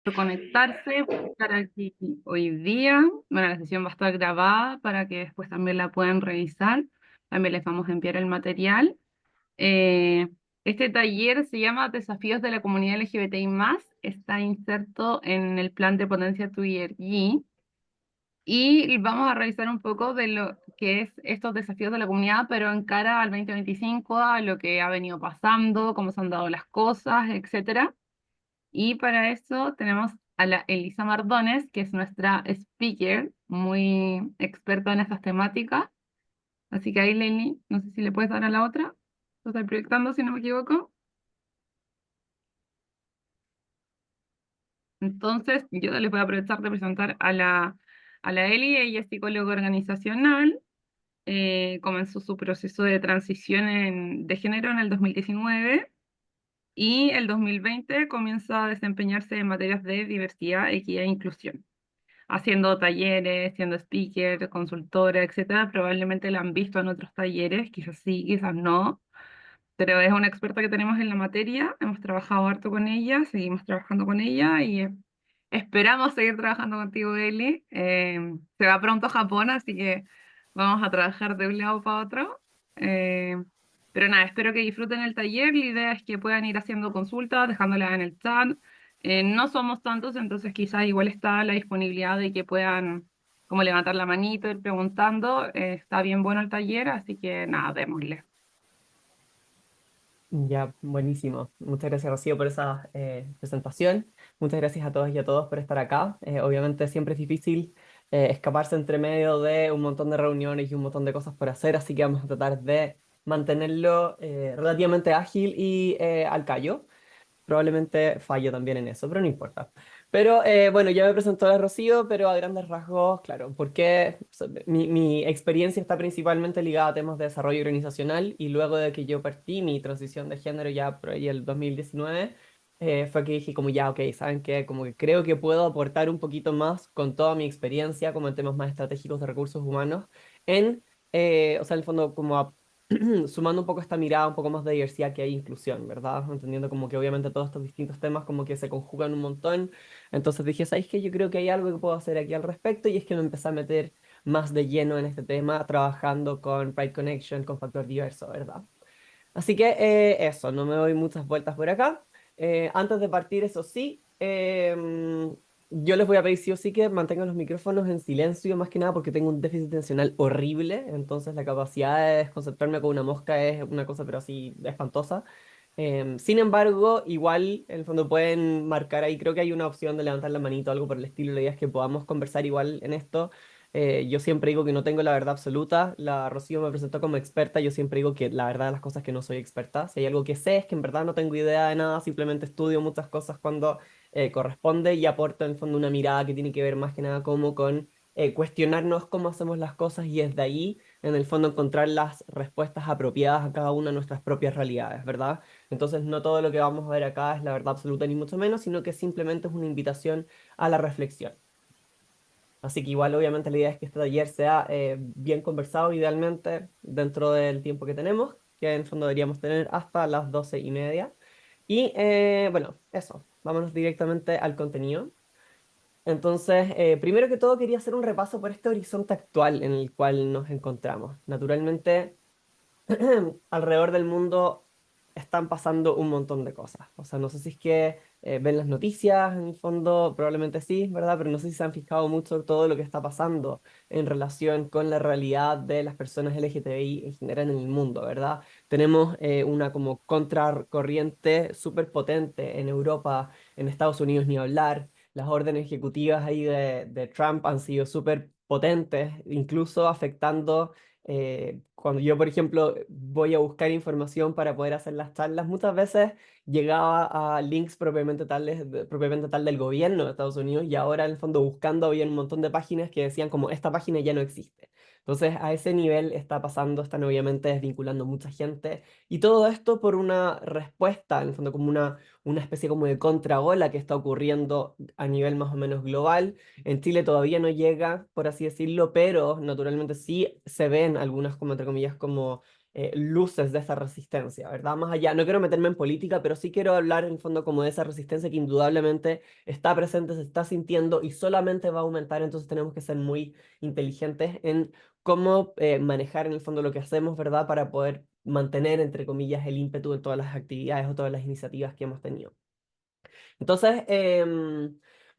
por conectarse, por estar aquí hoy día. Bueno, la sesión va a estar grabada para que después también la puedan revisar. También les vamos a enviar el material. Eh, este taller se llama Desafíos de la Comunidad LGBTI+, está inserto en el plan de Potencia tu IRG y vamos a revisar un poco de lo que es estos desafíos de la comunidad, pero en cara al 2025, a lo que ha venido pasando, cómo se han dado las cosas, etcétera. Y para eso tenemos a la Elisa Mardones, que es nuestra speaker, muy experta en estas temáticas. Así que ahí, Lenny, no sé si le puedes dar a la otra. Lo estoy proyectando, si no me equivoco. Entonces, yo les voy a aprovechar de presentar a la Eli. Ella es psicóloga organizacional. Comenzó su proceso de transición de género en el 2019 y el 2020 comienza a desempeñarse en materias de diversidad, equidad e inclusión, haciendo talleres, siendo speaker, consultora, etcétera. Probablemente la han visto en otros talleres, quizás sí, quizás no, pero es una experta que tenemos en la materia. Hemos trabajado harto con ella, seguimos trabajando con ella y esperamos seguir trabajando contigo, Eli. Se va pronto a Japón, así que vamos a trabajar de un lado para otro. Eh, pero nada, espero que disfruten el taller. La idea es que puedan ir haciendo consultas, dejándolas en el chat. No somos tantos, entonces quizás igual está la disponibilidad de que puedan como levantar la manito, ir preguntando. Está bien bueno el taller, así que nada, démosle. Ya, buenísimo. Muchas gracias, Rocío, por esa presentación. Muchas gracias a todas y a todos por estar acá. Obviamente siempre es difícil escaparse entre medio de un montón de reuniones y un montón de cosas por hacer, así que vamos a tratar de mantenerlo relativamente ágil y al callo. Probablemente fallo también en eso, pero no importa. Pero bueno, ya me presentó la Rocío, pero a grandes rasgos, claro, porque mi experiencia está principalmente ligada a temas de desarrollo organizacional y luego de que yo partí mi transición de género ya por ahí el 2019, fue que dije como ya, ok, ¿saben qué? Como que creo que puedo aportar un poquito más con toda mi experiencia como en temas más estratégicos de recursos humanos en, o sea, en el fondo como sumando un poco esta mirada, un poco más de diversidad que hay inclusión, ¿verdad? Entendiendo como que obviamente todos estos distintos temas como que se conjugan un montón. Entonces dije, ¿sabes qué? Yo creo que hay algo que puedo hacer aquí al respecto y es que me empecé a meter más de lleno en este tema, trabajando con Pride Connection, con Factor Diverso, ¿verdad? Así que eso, no me doy muchas vueltas por acá. Antes de partir, eso sí, yo les voy a pedir sí o sí que mantengan los micrófonos en silencio, más que nada porque tengo un déficit atencional horrible, entonces la capacidad de desconcentrarme con una mosca es una cosa pero así espantosa. Sin embargo, igual en el fondo pueden marcar ahí, creo que hay una opción de levantar la manito o algo por el estilo, la idea es que podamos conversar igual en esto. Yo siempre digo que no tengo la verdad absoluta. La Rocío me presentó como experta. Yo siempre digo que la verdad de las cosas que no soy experta. Si hay algo que sé es que en verdad no tengo idea de nada. Simplemente estudio muchas cosas cuando corresponde y aporto en el fondo una mirada que tiene que ver más que nada como con cuestionarnos cómo hacemos las cosas y desde ahí en el fondo encontrar las respuestas apropiadas a cada una de nuestras propias realidades, ¿verdad? Entonces no todo lo que vamos a ver acá es la verdad absoluta ni mucho menos, sino que simplemente es una invitación a la reflexión. Así que igual obviamente la idea es que este taller sea bien conversado idealmente dentro del tiempo que tenemos, que en el fondo deberíamos tener hasta las 12:30. Y bueno, eso, vámonos directamente al contenido. Entonces, primero que todo quería hacer un repaso por este horizonte actual en el cual nos encontramos. Naturalmente, alrededor del mundo están pasando un montón de cosas. O sea, no sé si es que ven las noticias, en el fondo probablemente sí, ¿verdad? Pero no sé si se han fijado mucho todo lo que está pasando en relación con la realidad de las personas LGTBI en general en el mundo, ¿verdad? Tenemos una como contracorriente súper potente en Europa, en Estados Unidos ni hablar. Las órdenes ejecutivas ahí de Trump han sido súper potentes, incluso afectando cuando yo, por ejemplo, voy a buscar información para poder hacer las charlas, muchas veces llegaba a links propiamente tal del gobierno de Estados Unidos y ahora en el fondo buscando había un montón de páginas que decían como esta página ya no existe. Entonces a ese nivel está pasando, están obviamente desvinculando mucha gente y todo esto por una respuesta, en el fondo como una especie como de contraola que está ocurriendo a nivel más o menos global. En Chile todavía no llega, por así decirlo, pero naturalmente sí se ven algunas, como entre comillas, como luces de esa resistencia, ¿verdad? Más allá, no quiero meterme en política, pero sí quiero hablar en el fondo como de esa resistencia que indudablemente está presente, se está sintiendo y solamente va a aumentar, entonces tenemos que ser muy inteligentes en cómo manejar en el fondo lo que hacemos, ¿verdad? Para poder mantener, entre comillas, el ímpetu en todas las actividades o todas las iniciativas que hemos tenido. Entonces,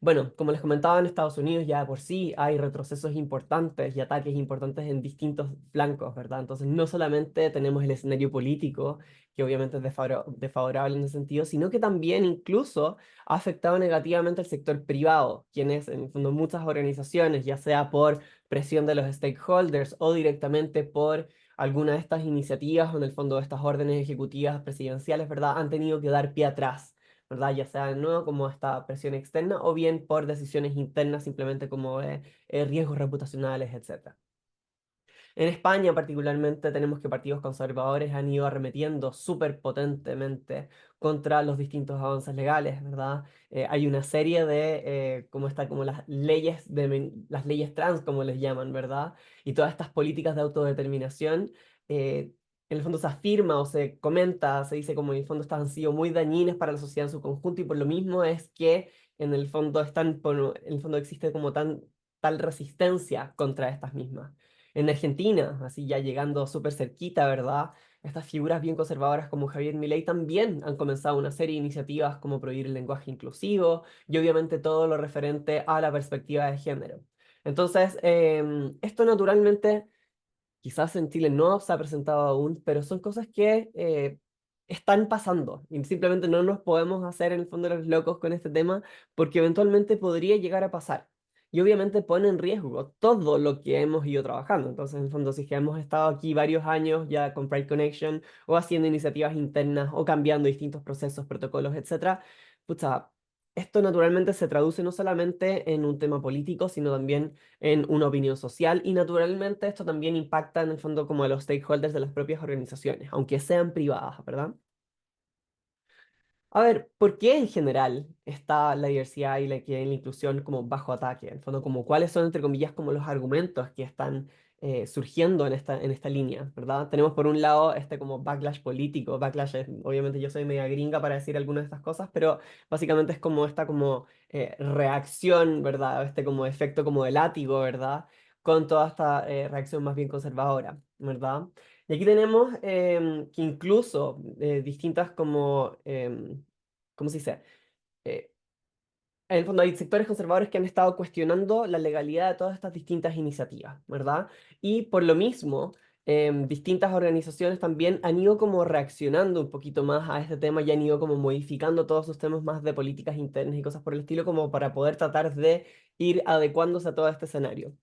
bueno, como les comentaba, en Estados Unidos ya de por sí hay retrocesos importantes y ataques importantes en distintos flancos, ¿verdad? Entonces, no solamente tenemos el escenario político, que obviamente es desfavorable en ese sentido, sino que también incluso ha afectado negativamente al sector privado, quienes, en el fondo, muchas organizaciones, ya sea por presión de los stakeholders o directamente por alguna de estas iniciativas o en el fondo de estas órdenes ejecutivas presidenciales, ¿verdad? Han tenido que dar pie atrás, ¿verdad? Ya sea de nuevo como esta presión externa o bien por decisiones internas simplemente como riesgos reputacionales, etcétera. En España particularmente tenemos que partidos conservadores han ido arremetiendo súper potentemente contra los distintos avances legales, ¿verdad? Hay una serie de, como las leyes, las leyes trans, como les llaman, ¿verdad? Y todas estas políticas de autodeterminación, en el fondo se afirma o se comenta, se dice como en el fondo estas han sido muy dañinas para la sociedad en su conjunto y por lo mismo es que en el fondo en el fondo existe como tal resistencia contra estas mismas. En Argentina, así ya llegando súper cerquita, ¿verdad? Estas figuras bien conservadoras como Javier Milei también han comenzado una serie de iniciativas como prohibir el lenguaje inclusivo y obviamente todo lo referente a la perspectiva de género. Entonces, esto naturalmente quizás en Chile no se ha presentado aún, pero son cosas que están pasando y simplemente no nos podemos hacer en el fondo los locos con este tema porque eventualmente podría llegar a pasar. Y obviamente pone en riesgo todo lo que hemos ido trabajando. Entonces, en el fondo, si es que hemos estado aquí varios años ya con Pride Connection o haciendo iniciativas internas o cambiando distintos procesos, protocolos, etcétera, pucha, esto naturalmente se traduce no solamente en un tema político, sino también en una opinión social y naturalmente esto también impacta en el fondo como a los stakeholders de las propias organizaciones, aunque sean privadas, ¿verdad? A ver, ¿por qué en general está la diversidad y la equidad y la inclusión como bajo ataque? En el fondo, como cuáles son, entre comillas, como los argumentos que están surgiendo en esta línea, ¿verdad? Tenemos por un lado este como backlash político, backlash es, obviamente yo soy media gringa para decir algunas de estas cosas, pero básicamente es como esta como reacción, ¿verdad? Este como efecto como de látigo, ¿verdad? Con toda esta reacción más bien conservadora, ¿verdad? Y aquí tenemos que incluso distintas como, ¿cómo se dice? Eh, en el fondo hay sectores conservadores que han estado cuestionando la legalidad de todas estas distintas iniciativas, ¿verdad? Y por lo mismo, distintas organizaciones también han ido como reaccionando un poquito más a este tema y han ido como modificando todos sus temas más de políticas internas y cosas por el estilo como para poder tratar de ir adecuándose a todo este escenario.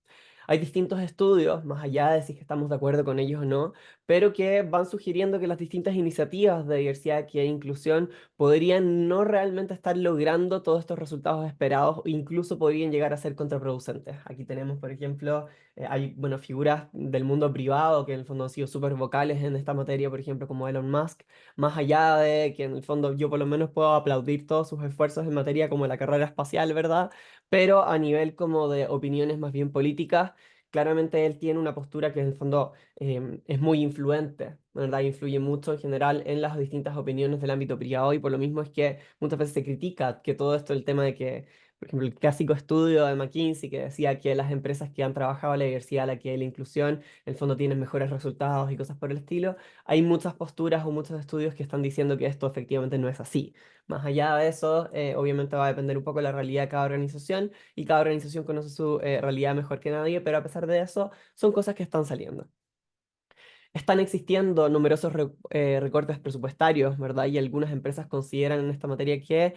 Hay distintos estudios, más allá de si estamos de acuerdo con ellos o no, pero que van sugiriendo que las distintas iniciativas de diversidad, equidad e inclusión podrían no realmente estar logrando todos estos resultados esperados o incluso podrían llegar a ser contraproducentes. Aquí tenemos, por ejemplo, hay bueno, figuras del mundo privado que en el fondo han sido súper vocales en esta materia, por ejemplo, como Elon Musk, más allá de que en el fondo yo por lo menos puedo aplaudir todos sus esfuerzos en materia como la carrera espacial, ¿verdad? Pero a nivel como de opiniones más bien políticas, claramente él tiene una postura que en el fondo es muy influente, ¿verdad? Influye mucho en general en las distintas opiniones del ámbito privado y por lo mismo es que muchas veces se critica que todo esto, el tema de que, por ejemplo, el clásico estudio de McKinsey que decía que las empresas que han trabajado la diversidad, la equidad y la inclusión, en el fondo tienen mejores resultados y cosas por el estilo, hay muchas posturas o muchos estudios que están diciendo que esto efectivamente no es así. Más allá de eso, obviamente va a depender un poco de la realidad de cada organización y cada organización conoce su realidad mejor que nadie, pero a pesar de eso, son cosas que están saliendo. Están existiendo numerosos recortes presupuestarios, ¿verdad? Y algunas empresas consideran en esta materia que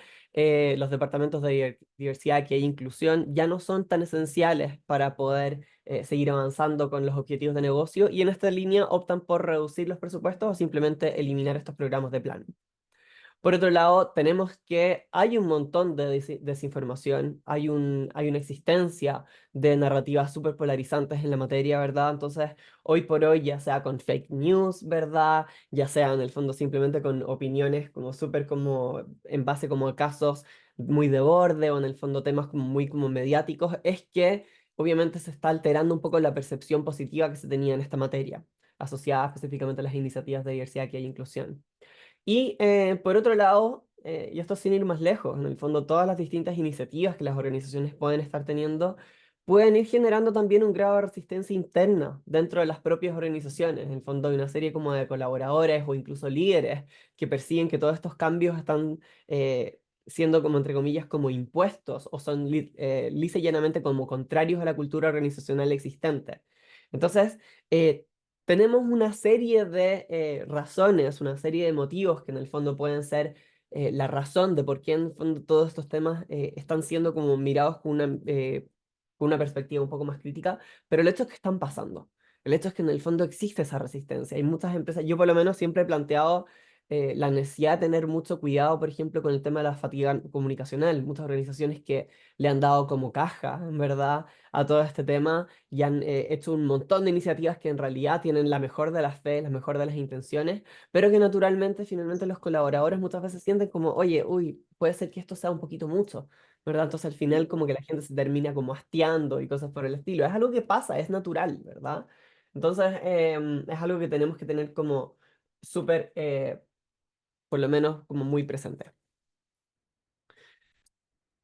los departamentos de diversidad que hay inclusión ya no son tan esenciales para poder seguir avanzando con los objetivos de negocio y en esta línea optan por reducir los presupuestos o simplemente eliminar estos programas de plan. Por otro lado, tenemos que hay un montón de desinformación, hay una existencia de narrativas súper polarizantes en la materia, ¿verdad? Entonces, hoy por hoy, ya sea con fake news, ¿verdad? Ya sea en el fondo simplemente con opiniones como súper como en base como a casos muy de borde o en el fondo temas como muy como mediáticos, es que obviamente se está alterando un poco la percepción positiva que se tenía en esta materia. asociadas específicamente a las iniciativas de diversidad, equidad e inclusión. Y por otro lado, y esto sin ir más lejos, en el fondo todas las distintas iniciativas que las organizaciones pueden estar teniendo pueden ir generando también un grado de resistencia interna dentro de las propias organizaciones. En el fondo hay una serie como de colaboradores o incluso líderes que perciben que todos estos cambios están siendo como entre comillas como impuestos o son lisa y llanamente como contrarios a la cultura organizacional existente. Entonces, eh, tenemos una serie de razones, una serie de motivos que en el fondo pueden ser la razón de por qué en el fondo todos estos temas están siendo como mirados con una perspectiva un poco más crítica, pero el hecho es que están pasando. El hecho es que en el fondo existe esa resistencia. Hay muchas empresas, yo por lo menos siempre he planteado la necesidad de tener mucho cuidado, por ejemplo, con el tema de la fatiga comunicacional. Muchas organizaciones que le han dado como caja, en verdad, a todo este tema y han hecho un montón de iniciativas que en realidad tienen la mejor de las fe, la mejor de las intenciones, pero que naturalmente, finalmente los colaboradores muchas veces sienten como, oye, uy, puede ser que esto sea un poquito mucho, ¿verdad? Entonces al final como que la gente se termina como hastiando y cosas por el estilo. Es algo que pasa, es natural, ¿verdad? Entonces es algo que tenemos que tener como súper, por lo menos como muy presente.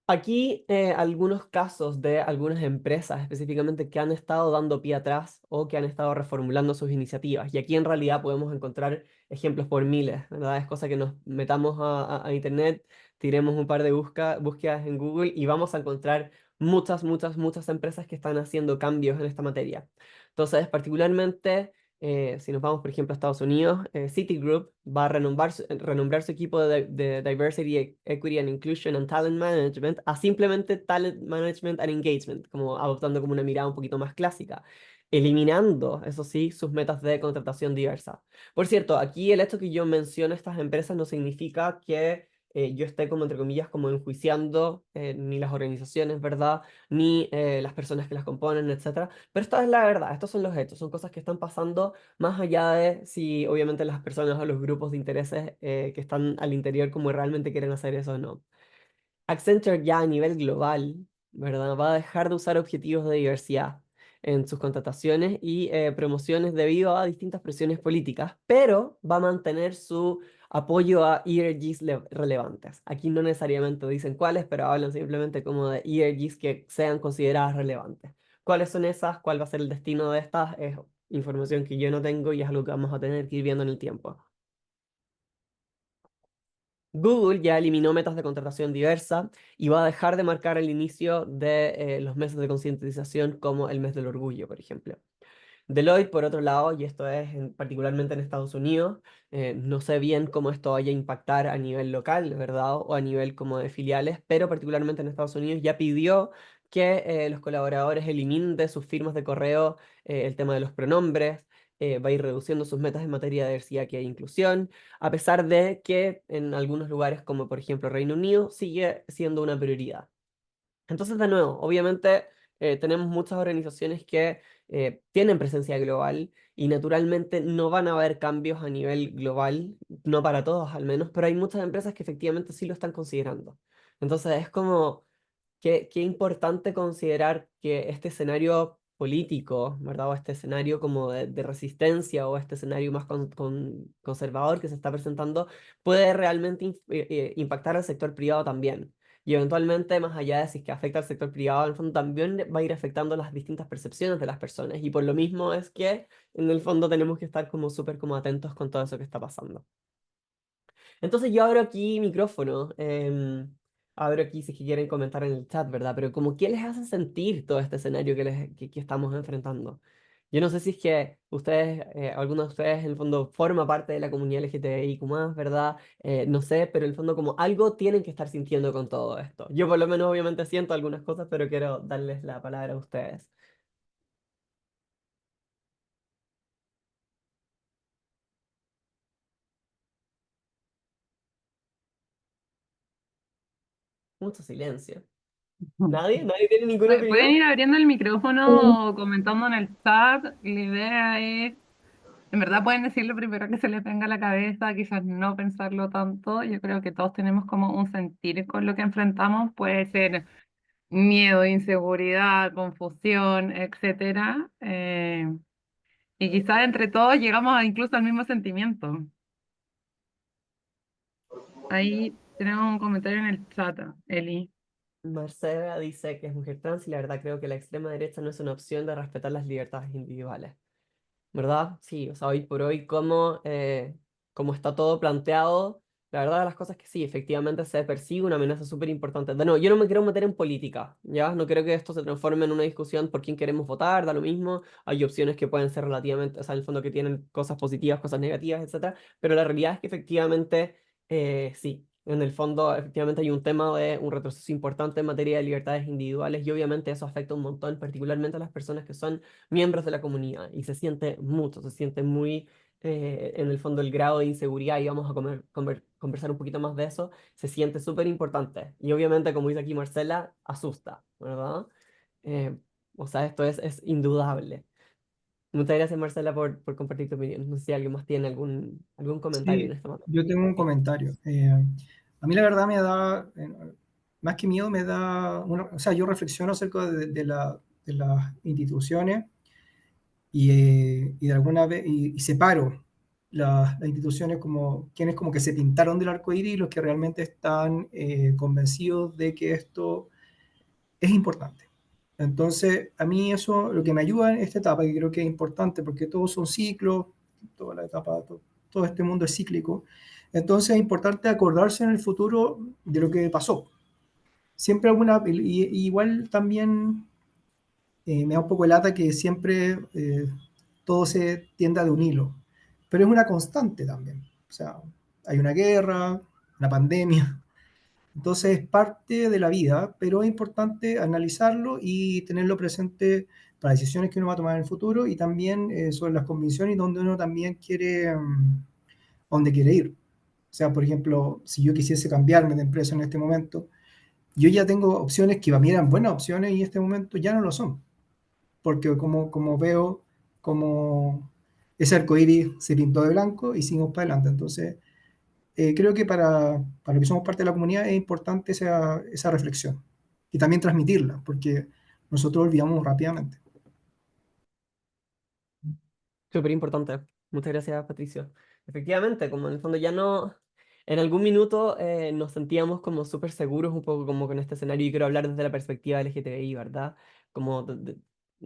Aquí algunos casos de algunas empresas específicamente que han estado dando pie atrás o que han estado reformulando sus iniciativas. Y aquí en realidad podemos encontrar ejemplos por miles, ¿verdad? Es cosa que nos metamos a internet, tiremos un par de búsquedas en Google y vamos a encontrar muchas, muchas, muchas empresas que están haciendo cambios en esta materia. Entonces, particularmente si nos vamos, por ejemplo, a Estados Unidos, Citigroup va a renombrar su equipo de Diversity, Equity and Inclusion and Talent Management a simplemente Talent Management and Engagement, como adoptando como una mirada un poquito más clásica, eliminando, eso sí, sus metas de contratación diversa. Por cierto, aquí el hecho que yo menciono estas empresas no significa que yo esté como, entre comillas, como enjuiciando ni las organizaciones, ¿verdad? Ni las personas que las componen, etcétera. Pero esta es la verdad, estos son los hechos, son cosas que están pasando más allá de si obviamente las personas o los grupos de intereses que están al interior como realmente quieren hacer eso o no. Accenture ya a nivel global, ¿verdad? Va a dejar de usar objetivos de diversidad en sus contrataciones y promociones debido a distintas presiones políticas, pero va a mantener su apoyo a ERGs relevantes. Aquí no necesariamente dicen cuáles, pero hablan simplemente como de ERGs que sean consideradas relevantes. ¿Cuáles son esas? ¿Cuál va a ser el destino de estas? Es información que yo no tengo y es algo que vamos a tener que ir viendo en el tiempo. Google ya eliminó metas de contratación diversa y va a dejar de marcar el inicio de los meses de concientización como el mes del orgullo, por ejemplo. Deloitte, por otro lado, y esto es particularmente en Estados Unidos, no sé bien cómo esto vaya a impactar a nivel local, ¿verdad? O a nivel como de filiales, pero particularmente en Estados Unidos ya pidió que los colaboradores eliminen de sus firmas de correo el tema de los pronombres, va a ir reduciendo sus metas en materia de diversidad que hay inclusión, a pesar de que en algunos lugares, como por ejemplo Reino Unido, sigue siendo una prioridad. Entonces, de nuevo, obviamente tenemos muchas organizaciones que tienen presencia global y naturalmente no van a haber cambios a nivel global, no para todos al menos, pero hay muchas empresas que efectivamente sí lo están considerando. Entonces, es como qué importante considerar que este escenario político, ¿verdad? O este escenario como de resistencia o este escenario más conservador que se está presentando puede realmente impactar al sector privado también. Y eventualmente, más allá de si es que afecta al sector privado, en el fondo también va a ir afectando las distintas percepciones de las personas. Y por lo mismo es que en el fondo tenemos que estar como súper como atentos con todo eso que está pasando. Entonces yo abro aquí micrófono, abro aquí si es que quieren comentar en el chat, ¿verdad? Pero como, ¿qué les hace sentir todo este escenario que estamos enfrentando? Yo no sé si es que ustedes, alguno de ustedes en el fondo forma parte de la comunidad LGTBIQ+, ¿verdad? No sé, pero en el fondo como algo tienen que estar sintiendo con todo esto. Yo por lo menos obviamente siento algunas cosas, pero quiero darles la palabra a ustedes. Mucho silencio. Ujú. ¿Nadie? ¿Nadie tiene ninguna Pueden opinión? ir abriendo el micrófono o comentando en el chat. La idea es, en verdad pueden decir lo primero que se les venga a la cabeza, quizás no pensarlo tanto. Yo creo que todos tenemos como un sentir con lo que enfrentamos. Puede ser miedo, inseguridad, confusión, etcétera. Y quizás entre todos llegamos incluso al mismo sentimiento. Ahí tenemos un comentario en el chat, Eli. Marcela dice que es mujer trans y la verdad creo que la extrema derecha no es una opción de respetar las libertades individuales. ¿Verdad? Sí, o sea, hoy por hoy, como está todo planteado, la verdad de las cosas es que sí, efectivamente se persigue una amenaza súper importante. De nuevo, yo no me quiero meter en política, ¿ya? No creo que esto se transforme en una discusión por quién queremos votar, da lo mismo. Hay opciones que pueden ser relativamente, o sea, en el fondo que tienen cosas positivas, cosas negativas, etcétera. Pero la realidad es que efectivamente, sí. En el fondo, efectivamente hay un tema de un retroceso importante en materia de libertades individuales y obviamente eso afecta un montón, particularmente a las personas que son miembros de la comunidad y se siente mucho, se siente muy, en el fondo, el grado de inseguridad y vamos a conversar un poquito más de eso, se siente súper importante y obviamente, como dice aquí Marcela, asusta, ¿verdad? Eh, o sea, esto es indudable. Muchas gracias, Marcela, por compartir tu opinión. No sé si alguien más tiene algún comentario en Sí, este momento. yo tengo un Sí. comentario. A mí la verdad me da, más que miedo, me da, o sea, yo reflexiono acerca de las instituciones y de alguna vez, y separo las instituciones como quienes como que se pintaron del arco iris y los que realmente están convencidos de que esto es importante. Entonces, a mí eso lo que me ayuda en esta etapa, que creo que es importante, porque todos son ciclos, toda la etapa, todo este mundo es cíclico, entonces es importante acordarse en el futuro de lo que pasó. Siempre alguna, y igual también me da un poco de lata que siempre todo se tienda de un hilo, pero es una constante también. O sea, hay una guerra, una pandemia, entonces es parte de la vida, pero es importante analizarlo y tenerlo presente para decisiones que uno va a tomar en el futuro y también sobre las convicciones y donde uno también quiere, dónde quiere ir. O sea, por ejemplo, si yo quisiese cambiarme de empresa en este momento, yo ya tengo opciones que para mí eran buenas opciones y en este momento ya no lo son, porque como veo como ese arcoíris se pintó de blanco y seguimos para adelante. Entonces, creo que para los que somos parte de la comunidad es importante esa reflexión y también transmitirla, porque nosotros olvidamos rápidamente. Súper importante. Muchas gracias, Patricio. Efectivamente, como en el fondo ya no, en algún minuto nos sentíamos como súper seguros un poco como con este escenario y quiero hablar desde la perspectiva LGTBI, ¿verdad? Como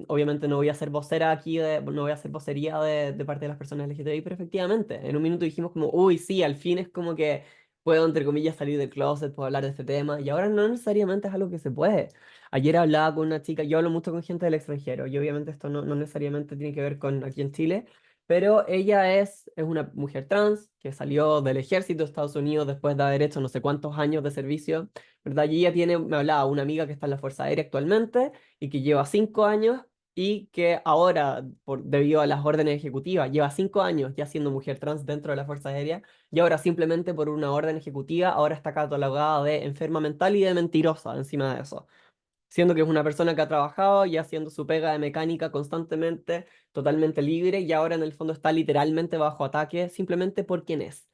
obviamente no voy a ser vocera aquí, no voy a hacer vocería de parte de las personas LGTBI, pero efectivamente, en un minuto dijimos como, uy, sí, al fin es como que puedo, entre comillas, salir del closet, puedo hablar de este tema y ahora no necesariamente es algo que se puede. Ayer hablaba con una chica, yo hablo mucho con gente del extranjero, y obviamente esto no necesariamente tiene que ver con aquí en Chile, pero ella es una mujer trans que salió del ejército de Estados Unidos después de haber hecho no sé cuántos años de servicio, ¿verdad? Y ella tiene, me hablaba, una amiga que está en la Fuerza Aérea actualmente y que lleva 5 años y que ahora, debido a las órdenes ejecutivas, lleva 5 años ya siendo mujer trans dentro de la Fuerza Aérea y ahora simplemente por una orden ejecutiva, ahora está catalogada de enferma mental y de mentirosa encima de eso, siendo que es una persona que ha trabajado y haciendo su pega de mecánica constantemente, totalmente libre, y ahora en el fondo está literalmente bajo ataque simplemente por quien es.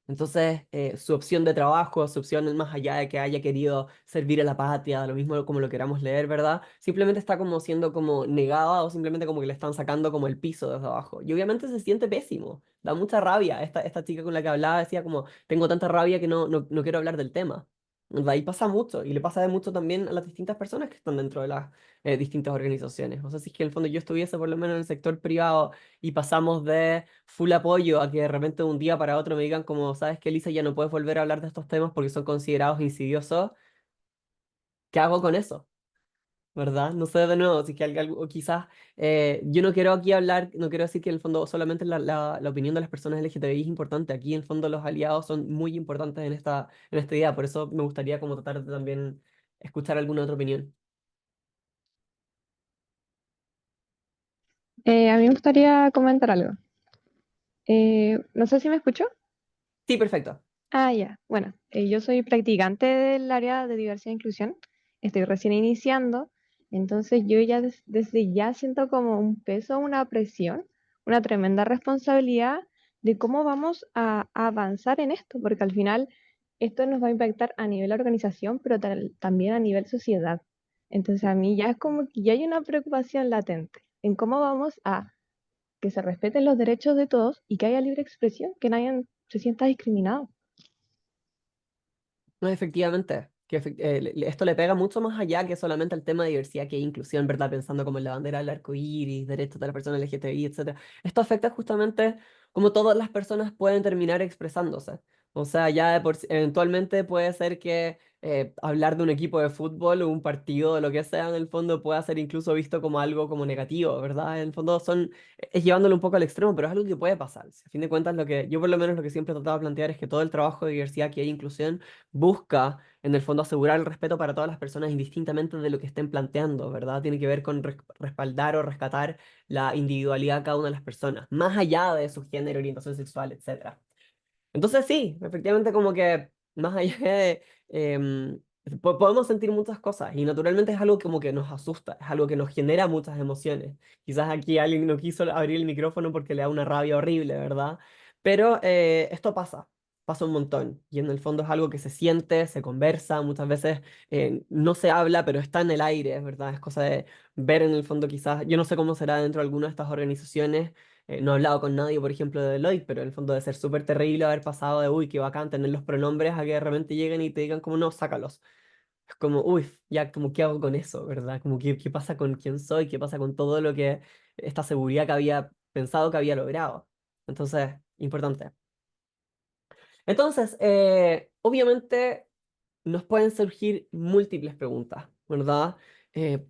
Entonces, su opción de trabajo, su opción más allá de que haya querido servir a la patria, lo mismo como lo queramos leer, ¿verdad? Simplemente está como siendo como negada o simplemente como que le están sacando como el piso desde abajo. Y obviamente se siente pésimo, da mucha rabia. Esta chica con la que hablaba decía como, tengo tanta rabia que no quiero hablar del tema. De ahí pasa mucho, y le pasa de mucho también a las distintas personas que están dentro de las distintas organizaciones. O sea, si es que en el fondo yo estuviese por lo menos en el sector privado y pasamos de full apoyo a que de repente de un día para otro me digan como, ¿sabes qué, Lisa? Ya no puedes volver a hablar de estos temas porque son considerados insidiosos. ¿Qué hago con eso? ¿Verdad? No sé de nuevo, si es que o quizás yo no quiero aquí hablar, no quiero decir que en el fondo solamente la opinión de las personas LGTBI es importante, aquí en el fondo los aliados son muy importantes en esta idea, por eso me gustaría como tratar de también escuchar alguna otra opinión. A mí me gustaría comentar algo. No sé si me escucho. Sí, perfecto. Ah, ya. Bueno, yo soy practicante del área de diversidad e inclusión. Estoy recién iniciando, entonces yo ya desde ya siento como un peso, una presión, una tremenda responsabilidad de cómo vamos a avanzar en esto, porque al final esto nos va a impactar a nivel organización, pero también a nivel sociedad. Entonces a mí ya es como que ya hay una preocupación latente en cómo vamos a que se respeten los derechos de todos y que haya libre expresión, que nadie se sienta discriminado. No, efectivamente, que esto le pega mucho más allá que solamente el tema de diversidad que inclusión, ¿verdad? Pensando como en la bandera del arco iris, derechos de las personas LGTBI, etcétera. Esto afecta justamente cómo todas las personas pueden terminar expresándose. O sea, ya eventualmente puede ser que hablar de un equipo de fútbol o un partido o lo que sea, en el fondo pueda ser incluso visto como algo como negativo, ¿verdad? En el fondo es llevándolo un poco al extremo, pero es algo que puede pasar. Si a fin de cuentas, lo que yo por lo menos lo que siempre he tratado de plantear es que todo el trabajo de diversidad que hay inclusión busca, en el fondo, asegurar el respeto para todas las personas indistintamente de lo que estén planteando, ¿verdad? Tiene que ver con respaldar o rescatar la individualidad de cada una de las personas, más allá de su género, orientación sexual, etcétera. Entonces sí, efectivamente como que más allá de... podemos sentir muchas cosas y naturalmente es algo como que nos asusta, es algo que nos genera muchas emociones. Quizás aquí alguien no quiso abrir el micrófono porque le da una rabia horrible, ¿verdad? Pero esto pasa un montón y en el fondo es algo que se siente, se conversa, muchas veces no se habla, pero está en el aire, ¿verdad? Es cosa de ver en el fondo quizás, yo no sé cómo será dentro de alguna de estas organizaciones, no he hablado con nadie, por ejemplo, de Deloitte, pero en el fondo debe ser súper terrible haber pasado de, uy, qué bacán tener los pronombres, a que de repente lleguen y te digan como, no, sácalos. Es como, uy, ya, como, ¿qué hago con eso, verdad? Como, ¿qué pasa con quién soy? ¿Qué pasa con todo lo que, esta seguridad que había pensado que había logrado? Entonces, importante. Entonces, obviamente nos pueden surgir múltiples preguntas, ¿verdad?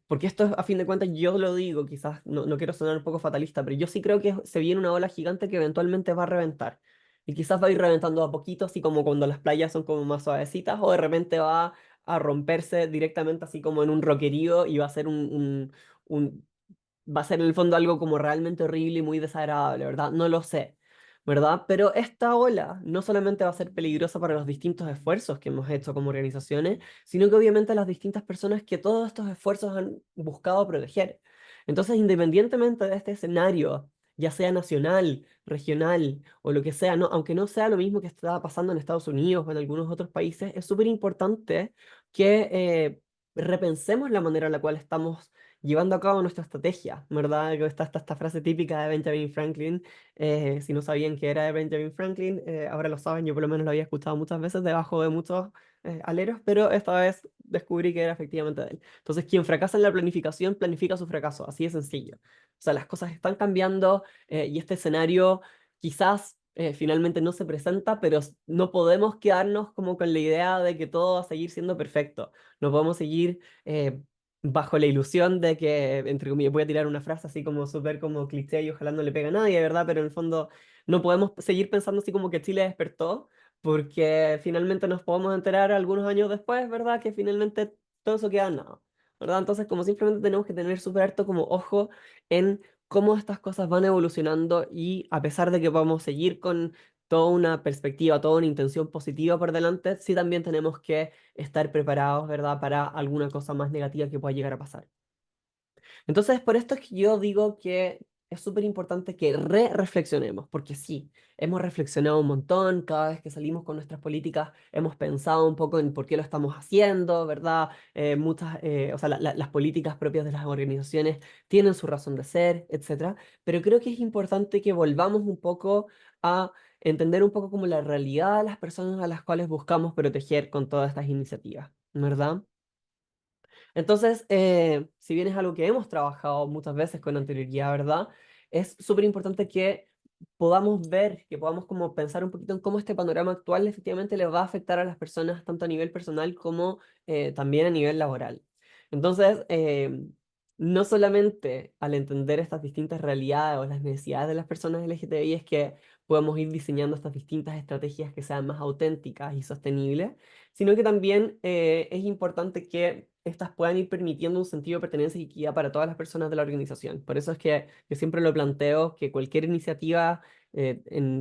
Porque esto, a fin de cuentas, yo lo digo, quizás no quiero sonar un poco fatalista, pero yo sí creo que se viene una ola gigante que eventualmente va a reventar. Y quizás va a ir reventando a poquito, así como cuando las playas son como más suavecitas, o de repente va a romperse directamente así como en un roquerío y va a ser va a ser en el fondo algo como realmente horrible y muy desagradable, ¿verdad? No lo sé, ¿verdad? Pero esta ola no solamente va a ser peligrosa para los distintos esfuerzos que hemos hecho como organizaciones, sino que obviamente las distintas personas que todos estos esfuerzos han buscado proteger. Entonces, independientemente de este escenario, ya sea nacional, regional o lo que sea, no, aunque no sea lo mismo que está pasando en Estados Unidos o en algunos otros países, es súper importante que repensemos la manera en la cual estamos llevando a cabo nuestra estrategia, ¿verdad? Que está esta frase típica de Benjamin Franklin. Si no sabían que era de Benjamin Franklin, ahora lo saben, yo por lo menos lo había escuchado muchas veces debajo de muchos aleros, pero esta vez descubrí que era efectivamente de él. Entonces, quien fracasa en la planificación, planifica su fracaso, así de sencillo. O sea, las cosas están cambiando y este escenario quizás finalmente no se presenta, pero no podemos quedarnos como con la idea de que todo va a seguir siendo perfecto. No podemos seguir bajo la ilusión de que, entre comillas, voy a tirar una frase así como súper como cliché y ojalá no le pegue a nadie, ¿verdad? Pero en el fondo no podemos seguir pensando así como que Chile despertó, porque finalmente nos podemos enterar algunos años después, ¿verdad? Que finalmente todo eso queda en nada, ¿verdad? Entonces, como simplemente tenemos que tener súper harto como ojo en cómo estas cosas van evolucionando y a pesar de que vamos a seguir con toda una perspectiva, toda una intención positiva por delante, sí también tenemos que estar preparados, ¿verdad?, para alguna cosa más negativa que pueda llegar a pasar. Entonces, por esto es que yo digo que es súper importante que reflexionemos, porque sí, hemos reflexionado un montón, cada vez que salimos con nuestras políticas hemos pensado un poco en por qué lo estamos haciendo, ¿verdad? O sea, las políticas propias de las organizaciones tienen su razón de ser, etcétera, pero creo que es importante que volvamos un poco a entender un poco como la realidad de las personas a las cuales buscamos proteger con todas estas iniciativas, ¿verdad? Entonces, si bien es algo que hemos trabajado muchas veces con anterioridad, ¿verdad? Es súper importante que podamos ver, que podamos como pensar un poquito en cómo este panorama actual efectivamente le va a afectar a las personas tanto a nivel personal como también a nivel laboral. Entonces, no solamente al entender estas distintas realidades o las necesidades de las personas LGTBI es que podemos ir diseñando estas distintas estrategias que sean más auténticas y sostenibles, sino que también es importante que estas puedan ir permitiendo un sentido de pertenencia y equidad para todas las personas de la organización. Por eso es que yo siempre lo planteo que cualquier iniciativa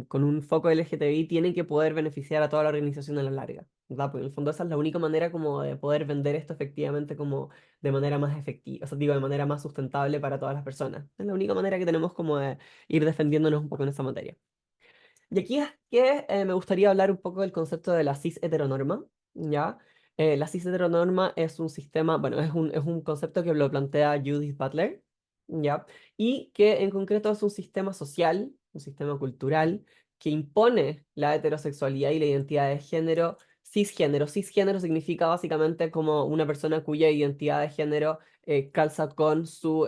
con un foco LGTBI tiene que poder beneficiar a toda la organización a la larga, ¿verdad? Porque en el fondo esa es la única manera como de poder vender esto efectivamente como de manera más efectiva, o sea, digo, de manera más sustentable para todas las personas. Es la única manera que tenemos como de ir defendiéndonos un poco en esa materia. Y aquí es que me gustaría hablar un poco del concepto de la cis heteronorma, ¿ya? La cis heteronorma es un sistema, bueno, es un concepto que lo plantea Judith Butler, ¿ya? Y que en concreto es un sistema social, un sistema cultural, que impone la heterosexualidad y la identidad de género cisgénero. Cisgénero significa básicamente como una persona cuya identidad de género calza con su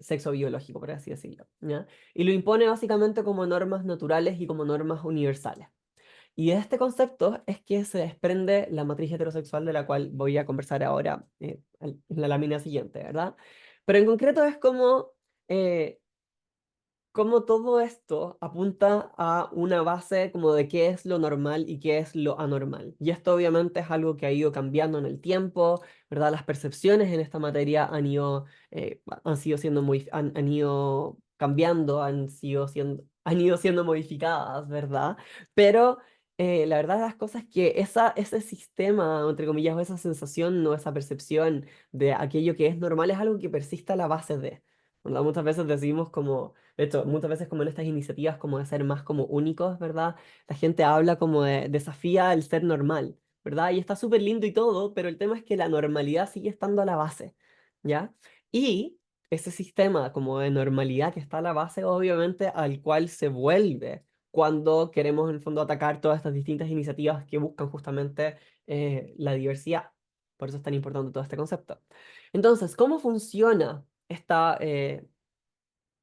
sexo biológico, por así decirlo, ¿ya? Y lo impone básicamente como normas naturales y como normas universales. Y de este concepto es que se desprende la matriz heterosexual de la cual voy a conversar ahora en la lámina siguiente, ¿verdad? Pero en concreto es como eh, cómo todo esto apunta a una base como de qué es lo normal y qué es lo anormal. Y esto obviamente es algo que ha ido cambiando en el tiempo, ¿verdad? Las percepciones en esta materia han sido siendo han ido cambiando, han ido siendo modificadas, ¿verdad? Pero la verdad de las cosas es que ese sistema, entre comillas, o esa sensación o esa percepción de aquello que es normal es algo que persiste a la base de, ¿verdad? Muchas veces decimos como de hecho, muchas veces como en estas iniciativas como de ser más como únicos, ¿verdad? La gente habla como de desafía el ser normal, ¿verdad? Y está súper lindo y todo, pero el tema es que la normalidad sigue estando a la base, ¿ya? Y ese sistema como de normalidad que está a la base, obviamente, al cual se vuelve cuando queremos en el fondo atacar todas estas distintas iniciativas que buscan justamente la diversidad. Por eso es tan importante todo este concepto. Entonces, ¿cómo funciona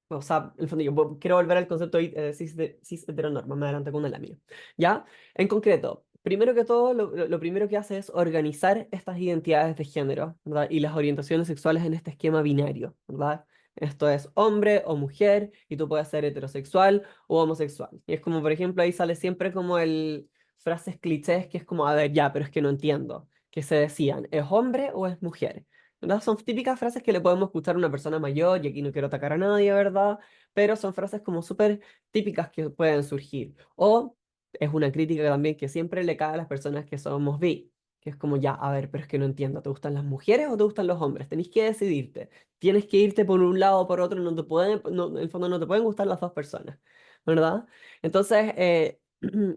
o sea, en el fondo yo quiero volver al concepto cis heteronorma, me adelanto con una lámina. ¿Ya? En concreto, primero que todo, lo primero que hace es organizar estas identidades de género, ¿verdad? Y las orientaciones sexuales en este esquema binario, ¿verdad? Esto es hombre o mujer, y tú puedes ser heterosexual o homosexual. Y es como, por ejemplo, ahí sale siempre como el frases clichés que es como, a ver, ya, pero es que no entiendo. Que se decían, ¿es hombre o es mujer? ¿Verdad? Son típicas frases que le podemos escuchar a una persona mayor, y aquí no quiero atacar a nadie, ¿verdad? Pero son frases como súper típicas que pueden surgir. O es una crítica también que siempre le cae a las personas que somos bi, que es como ya, a ver, pero es que no entiendo, ¿te gustan las mujeres o te gustan los hombres? Tenés que decidirte. Tienes que irte por un lado o por otro, no te pueden, en el fondo no te pueden gustar las dos personas, ¿verdad? Entonces,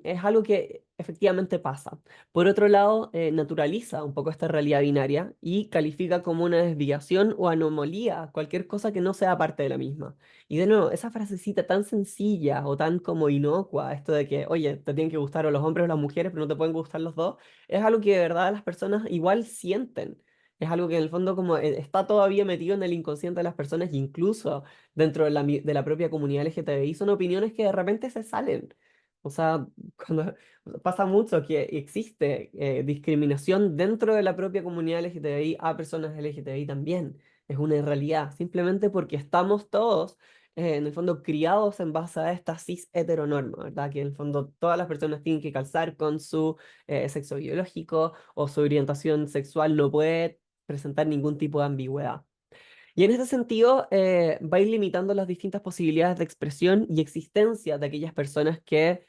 es algo que efectivamente pasa. Por otro lado, naturaliza un poco esta realidad binaria y califica como una desviación o anomalía cualquier cosa que no sea parte de la misma. Y de nuevo, esa frasecita tan sencilla o tan como inocua, esto de que, oye, te tienen que gustar o los hombres o las mujeres, pero no te pueden gustar los dos, es algo que de verdad las personas igual sienten. Es algo que en el fondo como está todavía metido en el inconsciente de las personas, e incluso dentro de la propia comunidad LGTBI, son opiniones que de repente se salen. O sea, cuando pasa mucho que existe discriminación dentro de la propia comunidad LGTBI a personas LGTBI también. Es una realidad, simplemente porque estamos todos, en el fondo, criados en base a esta cis heteronorma, ¿verdad? Que en el fondo todas las personas tienen que calzar con su sexo biológico o su orientación sexual, no puede presentar ningún tipo de ambigüedad. Y en ese sentido, va a ir limitando las distintas posibilidades de expresión y existencia de aquellas personas que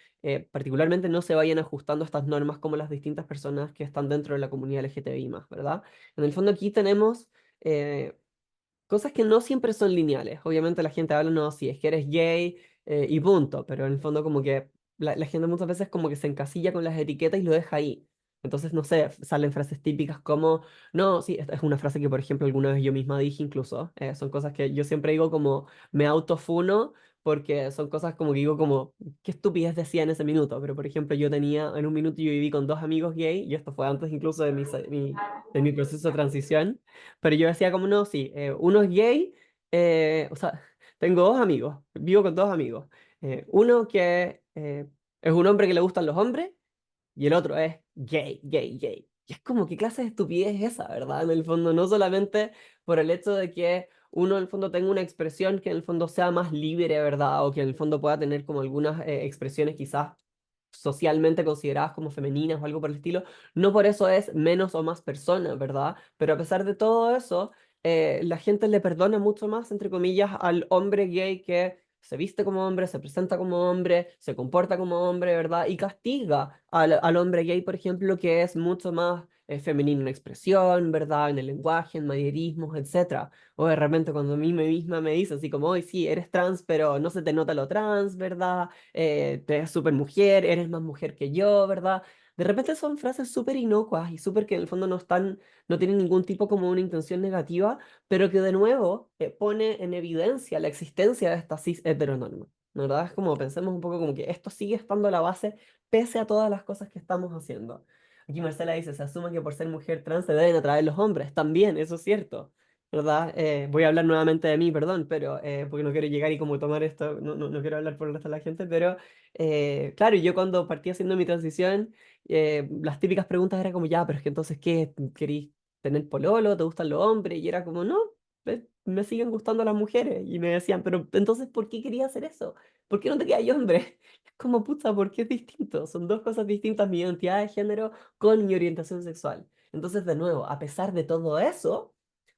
particularmente no se vayan ajustando a estas normas como las distintas personas que están dentro de la comunidad LGTBI más, ¿verdad? En el fondo aquí tenemos cosas que no siempre son lineales. Obviamente la gente habla, no, si es que eres gay y punto, pero en el fondo como que la gente muchas veces como que se encasilla con las etiquetas y lo deja ahí. Entonces, no sé, salen frases típicas como, no, sí, esta es una frase que, por ejemplo, alguna vez yo misma dije incluso, son cosas que yo siempre digo como, me autofuno, porque son cosas como que digo como, qué estupidez decía en ese minuto, pero por ejemplo, yo tenía, en un minuto yo viví con dos amigos gay, y esto fue antes incluso de mi proceso de transición, pero yo decía como, no, sí, uno es gay, o sea, tengo dos amigos, vivo con dos amigos, uno que es un hombre que le gustan los hombres, y el otro es gay, gay, gay. Y es como, ¿qué clase de estupidez es esa, verdad? En el fondo, no solamente por el hecho de que uno en el fondo tenga una expresión que en el fondo sea más libre, ¿verdad? O que en el fondo pueda tener como algunas expresiones quizás socialmente consideradas como femeninas o algo por el estilo, no por eso es menos o más persona, ¿verdad? Pero a pesar de todo eso, la gente le perdona mucho más, entre comillas, al hombre gay que se viste como hombre, se presenta como hombre, se comporta como hombre, ¿verdad? Y castiga al hombre gay, por ejemplo, que es mucho más femenino en expresión, ¿verdad? En el lenguaje, en manierismos, etcétera. O de repente cuando a mí misma me dice así como, hoy sí, eres trans, pero no se te nota lo trans, ¿verdad? Te eres súper mujer, eres más mujer que yo, ¿verdad? de repente son frases súper inocuas y súper que en el fondo no tienen ningún tipo como una intención negativa, pero que de nuevo pone en evidencia la existencia de esta cis heteronorma. ¿Verdad? Es como pensemos un poco como que esto sigue estando a la base pese a todas las cosas que estamos haciendo. Aquí Marcela dice, se asume que por ser mujer trans se deben atraer los hombres. También, eso es cierto. ¿Verdad? Voy a hablar nuevamente de mí, perdón, pero porque no quiero llegar y como tomar esto, no quiero hablar por el resto de la gente, pero claro, yo cuando partí haciendo mi transición, las típicas preguntas eran como, ya, pero es que entonces, ¿qué? ¿Querís tener pololo? ¿Te gustan los hombres? Y era como, no, me siguen gustando las mujeres. Y me decían, pero entonces, ¿por qué quería hacer eso? ¿Por qué no te quedas hombre? Es como, puta, ¿por qué es distinto? Son dos cosas distintas, mi identidad de género con mi orientación sexual. Entonces, de nuevo, a pesar de todo eso,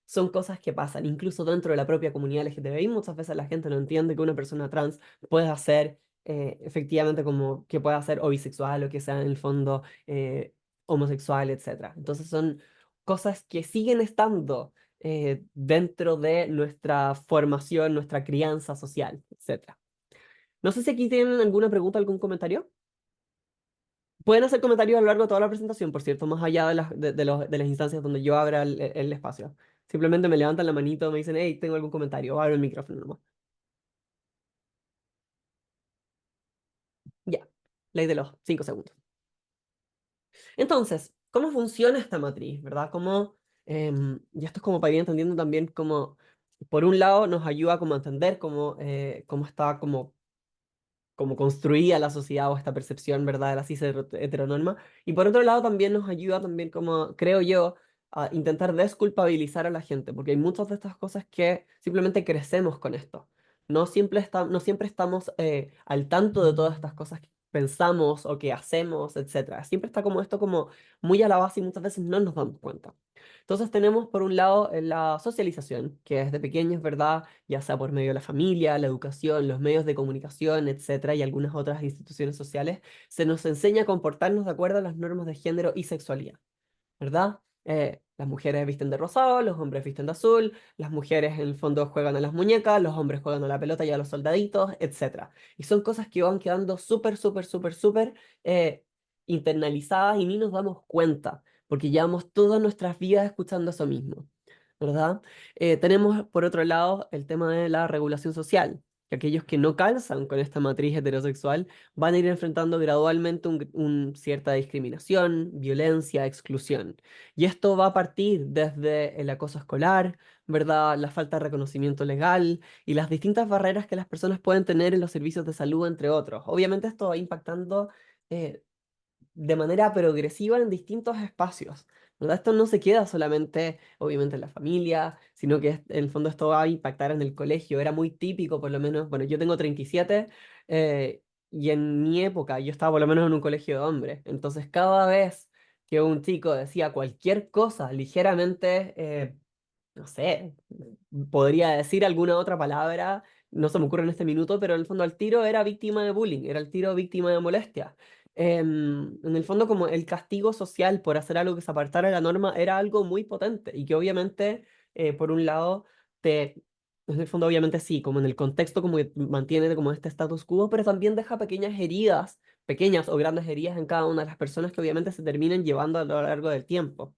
son cosas que pasan, incluso dentro de la propia comunidad LGTBI, muchas veces la gente no entiende que una persona trans pueda ser efectivamente como que pueda ser o bisexual o que sea en el fondo homosexual, etcétera. Entonces son cosas que siguen estando dentro de nuestra formación, nuestra crianza social, etcétera. No sé si aquí tienen alguna pregunta, algún comentario. Pueden hacer comentarios a lo largo de toda la presentación, por cierto, más allá de las instancias donde yo abra el espacio. Simplemente me levantan la manito, me dicen, hey, tengo algún comentario, o abro el micrófono nomás. Ya, ley de los 5 segundos. Entonces, ¿cómo funciona esta matriz, verdad? Y esto es como para ir entendiendo también cómo, por un lado, nos ayuda como a entender cómo está como construía la sociedad o esta percepción, ¿verdad?, de la cis heteronorma. Y por otro lado también nos ayuda también como, creo yo, a intentar desculpabilizar a la gente, porque hay muchas de estas cosas que simplemente crecemos con esto. No siempre estamos al tanto de todas estas cosas que pensamos o que hacemos, etcétera. Siempre está como esto como muy a la base y muchas veces no nos damos cuenta. Entonces tenemos por un lado la socialización, que es de pequeños, ¿verdad? Ya sea por medio de la familia, la educación, los medios de comunicación, etcétera, y algunas otras instituciones sociales, se nos enseña a comportarnos de acuerdo a las normas de género y sexualidad, ¿verdad? Las mujeres visten de rosado, los hombres visten de azul, las mujeres en el fondo juegan a las muñecas, los hombres juegan a la pelota y a los soldaditos, etcétera. Y son cosas que van quedando súper eh, internalizadas y ni nos damos cuenta, porque llevamos todas nuestras vidas escuchando eso mismo, ¿verdad? Tenemos, por otro lado, el tema de la regulación social, que aquellos que no calzan con esta matriz heterosexual van a ir enfrentando gradualmente cierta discriminación, violencia, exclusión. Y esto va a partir desde el acoso escolar, ¿verdad? La falta de reconocimiento legal y las distintas barreras que las personas pueden tener en los servicios de salud, entre otros. Obviamente esto va impactando eh, de manera progresiva en distintos espacios, ¿verdad? Esto no se queda solamente, obviamente, en la familia, sino que en el fondo esto va a impactar en el colegio. Era muy típico, por lo menos, bueno, yo tengo 37 y en mi época yo estaba por lo menos en un colegio de hombres. Entonces, cada vez que un chico decía cualquier cosa ligeramente no sé, podría decir alguna otra palabra, no se me ocurre en este minuto, pero en el fondo al tiro era víctima de bullying, era el tiro víctima de molestia. En el fondo como el castigo social por hacer algo que se apartara de la norma era algo muy potente y que obviamente, por un lado, en el fondo obviamente sí, como en el contexto como que mantiene como este status quo, pero también deja pequeñas heridas, pequeñas o grandes heridas en cada una de las personas que obviamente se terminan llevando a lo largo del tiempo.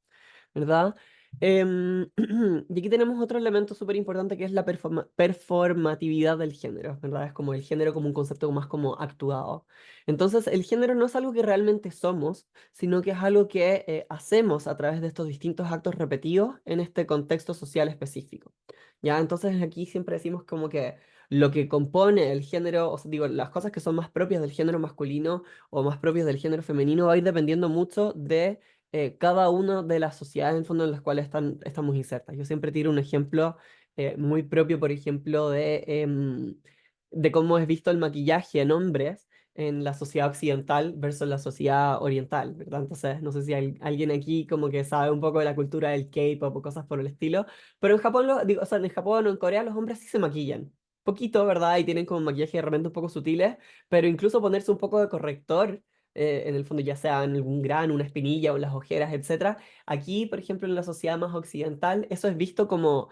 ¿Verdad? Y aquí tenemos otro elemento súper importante que es la performatividad del género, ¿verdad? Es como el género como un concepto más como actuado. Entonces, el género no es algo que realmente somos, sino que es algo que hacemos a través de estos distintos actos repetidos en este contexto social específico. ¿Ya? Entonces, aquí siempre decimos como que lo que compone el género, o sea, digo, las cosas que son más propias del género masculino o más propias del género femenino va a ir dependiendo mucho de cada una de las sociedades en el fondo en las cuales estamos insertas. Yo siempre tiro un ejemplo muy propio, por ejemplo, de cómo es visto el maquillaje en hombres en la sociedad occidental versus la sociedad oriental, ¿verdad? Entonces, no sé si hay alguien aquí como que sabe un poco de la cultura del K-pop o cosas por el estilo, pero en Japón, digo, o sea, en Japón o en Corea los hombres sí se maquillan. Poquito, ¿verdad? Y tienen como maquillaje de repente un poco sutiles, pero incluso ponerse un poco de corrector en el fondo ya sea en algún grano, una espinilla o en las ojeras, etcétera. Aquí, por ejemplo, en la sociedad más occidental, eso es visto como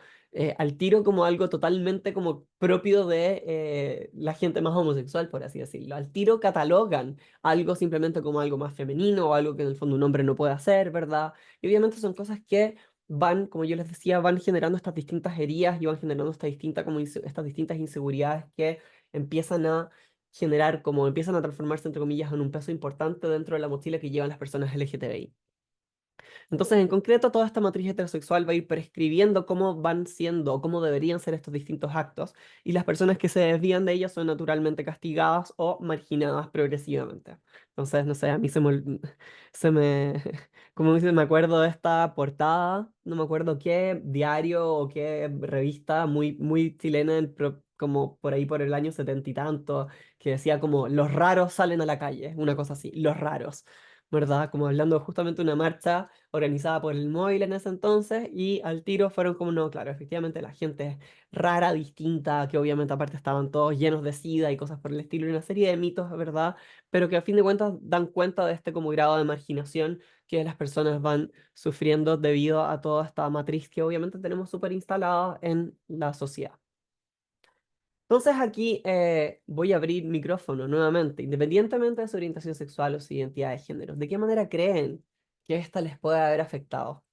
al tiro como algo totalmente como propio de la gente más homosexual, por así decirlo. Al tiro catalogan algo simplemente como algo más femenino o algo que en el fondo un hombre no puede hacer, ¿verdad? Y obviamente son cosas que van, como yo les decía, van generando estas distintas heridas y van generando estas distintas inseguridades que empiezan a generar, como empiezan a transformarse, entre comillas, en un peso importante dentro de la mochila que llevan las personas LGTBI. Entonces, en concreto, toda esta matriz heterosexual va a ir prescribiendo cómo van siendo o cómo deberían ser estos distintos actos, y las personas que se desvían de ellas son naturalmente castigadas o marginadas progresivamente. Entonces, no sé, a mí se me, como dice, me acuerdo de esta portada, no me acuerdo qué diario o qué revista muy, muy chilena, como por ahí por el año setenta y tanto, que decía como los raros salen a la calle, una cosa así, los raros. ¿Verdad? Como hablando justamente de una marcha organizada por el móvil en ese entonces, y al tiro fueron como, no, claro, efectivamente la gente rara, distinta, que obviamente aparte estaban todos llenos de sida y cosas por el estilo, y una serie de mitos, ¿verdad? Pero que a fin de cuentas dan cuenta de este como grado de marginación que las personas van sufriendo debido a toda esta matriz que obviamente tenemos súper instalada en la sociedad. Entonces aquí voy a abrir micrófono nuevamente, independientemente de su orientación sexual o su identidad de género. ¿De qué manera creen que esta les puede haber afectado?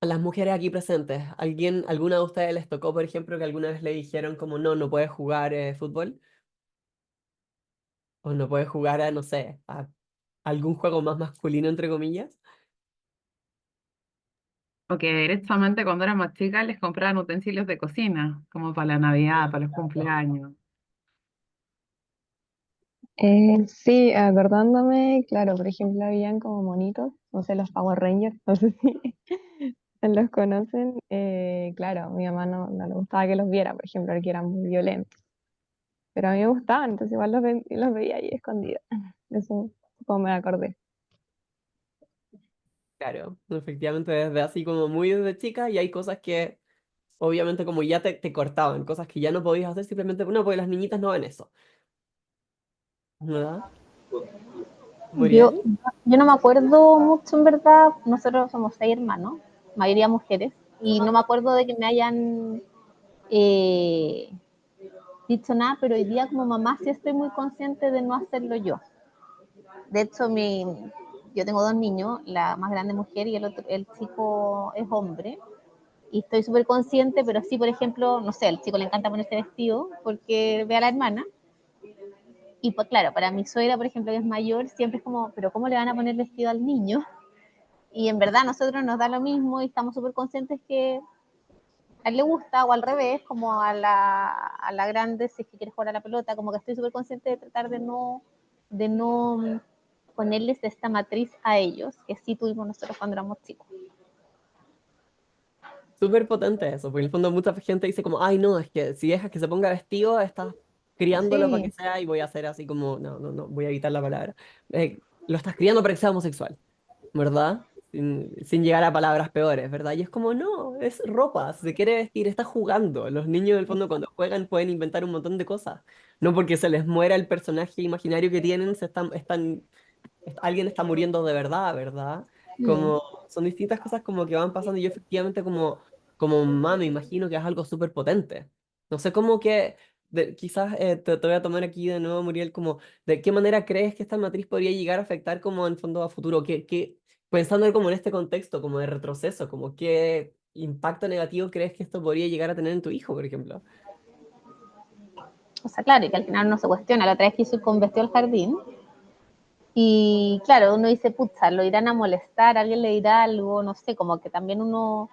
A las mujeres aquí presentes, ¿alguna de ustedes les tocó, por ejemplo, que alguna vez le dijeron como no, no puedes jugar fútbol? ¿O no puedes jugar a, no sé, a algún juego más masculino, entre comillas? O que directamente cuando era más chica les compraban utensilios de cocina, como para la Navidad, para los cumpleaños. Sí, acordándome, claro, por ejemplo, habían como monitos, no sé, los Power Rangers, no sé si los conocen. Claro, a mi mamá no le gustaba que los viera, por ejemplo, porque eran muy violentos, pero a mí me gustaban, entonces igual los veía ahí escondidas. Eso, como me acordé. Claro, efectivamente desde así como muy desde chica, y hay cosas que obviamente como ya te cortaban, cosas que ya no podías hacer simplemente, no, porque las niñitas no ven eso, ¿verdad? Yo, Muriel. yo no me acuerdo mucho en verdad, nosotros somos 6 hermanos, mayoría mujeres, y no me acuerdo de que me hayan eh, dicho nada, pero hoy día como mamá sí estoy muy consciente de no hacerlo yo. De hecho, yo tengo 2 niños, la más grande mujer y el chico es hombre, y estoy súper consciente, pero sí, por ejemplo, no sé, al chico le encanta ponerse vestido porque ve a la hermana. Y pues claro, para mi suegra, por ejemplo, que es mayor, siempre es como, pero ¿cómo le van a poner vestido al niño? Y en verdad a nosotros nos da lo mismo y estamos súper conscientes que a él le gusta, o al revés, como a la grande, si es que quiere jugar a la pelota, como que estoy súper consciente de tratar de no ponerles esta matriz a ellos, que sí tuvimos nosotros cuando éramos chicos. Súper potente eso, porque en el fondo mucha gente dice como, ay no, es que si dejas que se ponga vestido, estás criándolo para que Sí, sea, y voy a hacer así como, no, no, no, voy a evitar la palabra. Lo estás criando para que sea homosexual, ¿verdad? Sin llegar a palabras peores, ¿verdad? Y es como, no, es ropa, si se quiere vestir, está jugando. Los niños en el fondo cuando juegan pueden inventar un montón de cosas. No porque se les muera el personaje imaginario que tienen, alguien está muriendo de verdad, ¿verdad? mm. Como son distintas cosas como que van pasando, y yo efectivamente como mamá me imagino que es algo súper potente. No sé cómo que, quizás te voy a tomar aquí de nuevo, Muriel, como de qué manera crees que esta matriz podría llegar a afectar como en fondo a futuro, pensando como en este contexto, como de retroceso, como qué impacto negativo crees que esto podría llegar a tener en tu hijo, por ejemplo. O sea, claro, y que al final no se cuestiona. La otra vez que hizo con vestido al jardín, y claro, uno dice, pucha, lo irán a molestar, alguien le dirá algo, no sé, como que también uno,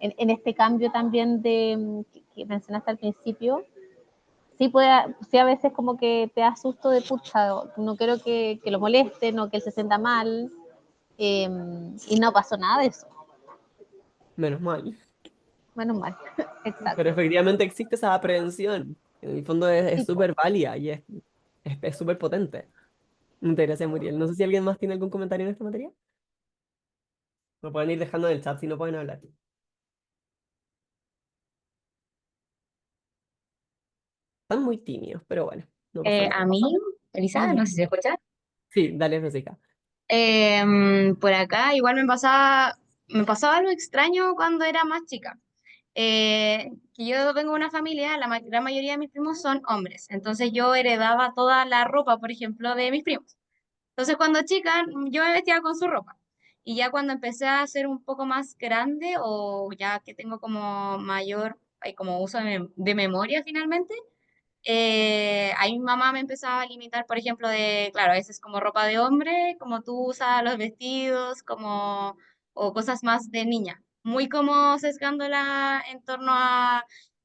en este cambio también que mencionaste al principio, sí a veces como que te da susto de pucha, no quiero que lo molesten o que él se sienta mal, eh, y no pasó nada de eso, Menos mal. menos mal, Pero exacto. efectivamente existe esa aprehensión. En el fondo es Sí, po. súper válida y es súper potente. Muchas gracias, Muriel. No sé si alguien más tiene algún comentario en esta materia. Lo pueden ir dejando en el chat si no pueden hablar. Están muy tímidos, pero bueno, no pasa nada. A mí, Elisa, no sé si se escucha. Sí, dale, Jessica. Por acá igual me pasaba algo extraño cuando era más chica. Que yo vengo de una familia, gran mayoría de mis primos son hombres, entonces yo heredaba toda la ropa, por ejemplo, de mis primos. Entonces cuando chica yo me vestía con su ropa. Y ya cuando empecé a ser un poco más grande o ya que tengo como mayor, como uso de memoria finalmente, ahí mi mamá me empezaba a limitar, por ejemplo, de, claro, ese es como ropa de hombre, como tú usas los vestidos, como, o cosas más de niña. Muy como sesgándola en torno a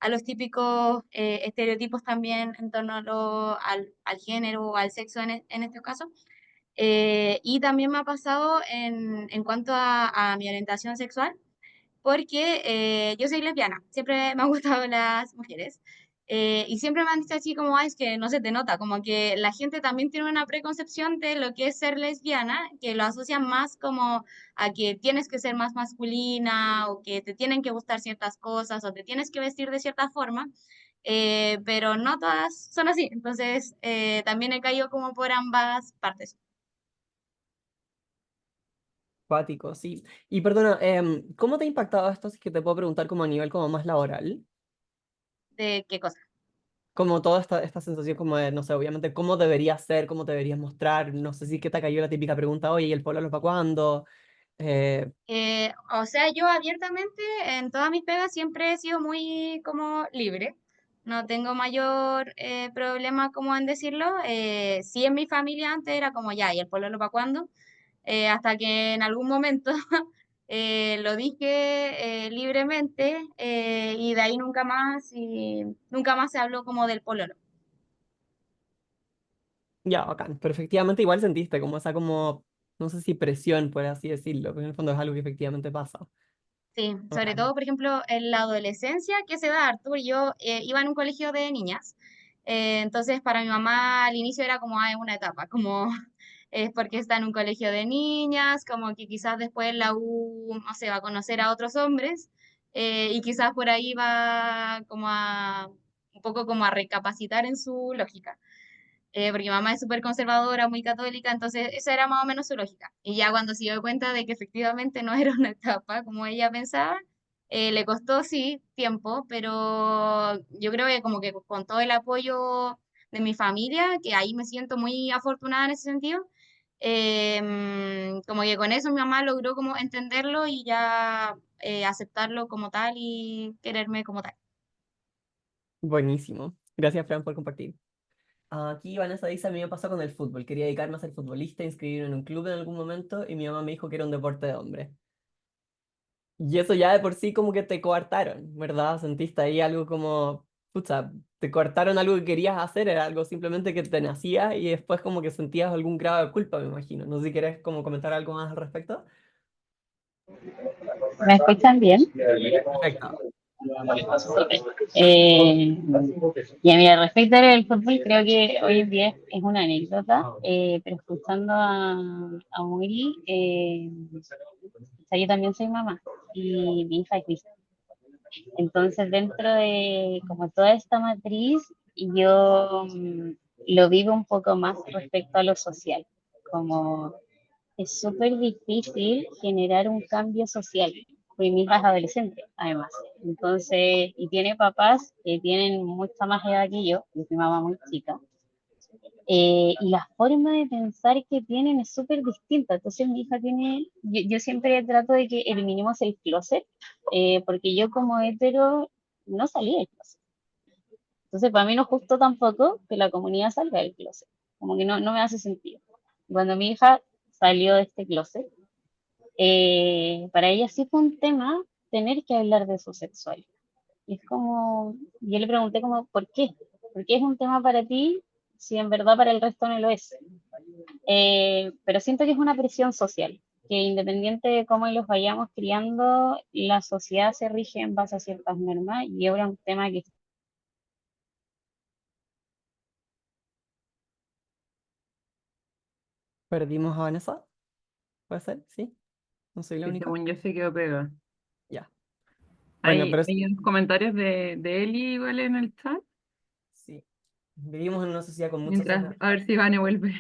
los típicos estereotipos también en torno al género o al sexo en este caso. Y también me ha pasado en cuanto a mi orientación sexual porque yo soy lesbiana, siempre me han gustado las mujeres. Y siempre me han dicho así como, "Ay, es que no se te nota", como que la gente también tiene una preconcepción de lo que es ser lesbiana, que lo asocian más como a que tienes que ser más masculina o que te tienen que gustar ciertas cosas o te tienes que vestir de cierta forma, pero no todas son así, entonces también he caído como por ambas partes. Cuático, sí. Y perdona, ¿cómo te ha impactado esto? Si es que te puedo preguntar como a nivel como más laboral. ¿De qué cosa? Como toda esta sensación como de, no sé, obviamente, cómo deberías ser, cómo te deberías mostrar. No sé si que te cayó la típica pregunta, oye, ¿y el pololo para cuándo? Eh, O sea, yo abiertamente en todas mis pegas siempre he sido muy como libre. No tengo mayor problema como en decirlo. Sí, en mi familia antes era como ya, ¿y el pololo para cuándo? Hasta que en algún momento lo dije libremente y de ahí nunca más se habló como del pololo. ya, bacán. Pero efectivamente igual sentiste como esa como, no sé si presión, por así decirlo, pero en el fondo es algo que efectivamente pasa. Sí, sobre Bacán. todo, por ejemplo, en la adolescencia que se da harto, yo iba en un colegio de niñas, entonces para mi mamá al inicio era como, es una etapa, como es porque está en un colegio de niñas, como que quizás después en la U, no sé, va a conocer a otros hombres, y quizás por ahí va como un poco como a recapacitar en su lógica, porque mi mamá es súper conservadora, muy católica, entonces esa era más o menos su lógica. Y ya cuando se dio cuenta de que efectivamente no era una etapa como ella pensaba, le costó sí tiempo, pero yo creo que como que con todo el apoyo de mi familia, que ahí me siento muy afortunada en ese sentido, como que con eso mi mamá logró como entenderlo y ya aceptarlo como tal y quererme como tal. Buenísimo. Gracias, Fran, por compartir. Aquí Vanessa dice, a mí me pasó con el fútbol. Quería dedicarme a ser futbolista, inscribirme en un club en algún momento y mi mamá me dijo que era un deporte de hombre. Y eso ya de por sí como que te coartaron, ¿verdad? Sentiste ahí algo como, pucha, te coartaron algo que querías hacer, era algo simplemente que te nacía y después como que sentías algún grado de culpa, me imagino. No sé si quieres como comentar algo más al respecto. ¿Me escuchan bien? Perfecto. Eh, y mira, respecto al fútbol, creo que hoy en día es una anécdota, pero escuchando a Willy, o sea, yo también soy mamá y mi hija es Cris. Entonces, dentro de como toda esta matriz, yo lo vivo un poco más respecto a lo social, como es súper difícil generar un cambio social, porque mi hija es adolescente, además. Entonces, y tiene papás que tienen mucha más edad que yo es mi mamá muy chica, y la forma de pensar que tienen es súper distinta. Entonces, mi hija tiene, yo siempre trato de que eliminemos el closet, porque yo como hetero no salí del closet. Entonces, para mí no es justo tampoco que la comunidad salga del closet, como que no me hace sentido. Cuando mi hija salió de este closet, para ella sí fue un tema tener que hablar de su sexualidad. Y es como, yo le pregunté como, ¿por qué? ¿Por qué es un tema para ti si en verdad para el resto no lo es? Pero siento que es una presión social, que independiente de cómo los vayamos criando, la sociedad se rige en base a ciertas normas y ahora es un tema que ¿Perdimos a Vanessa? ¿Puede ser? ¿Sí? ¿No soy la Y única? según yo se quedó pegada. Ya. Bueno, Hay, pero hay unos comentarios de Eli igual en el chat. sí. Vivimos en una sociedad con muchos Mientras, a ver si Vane vuelve.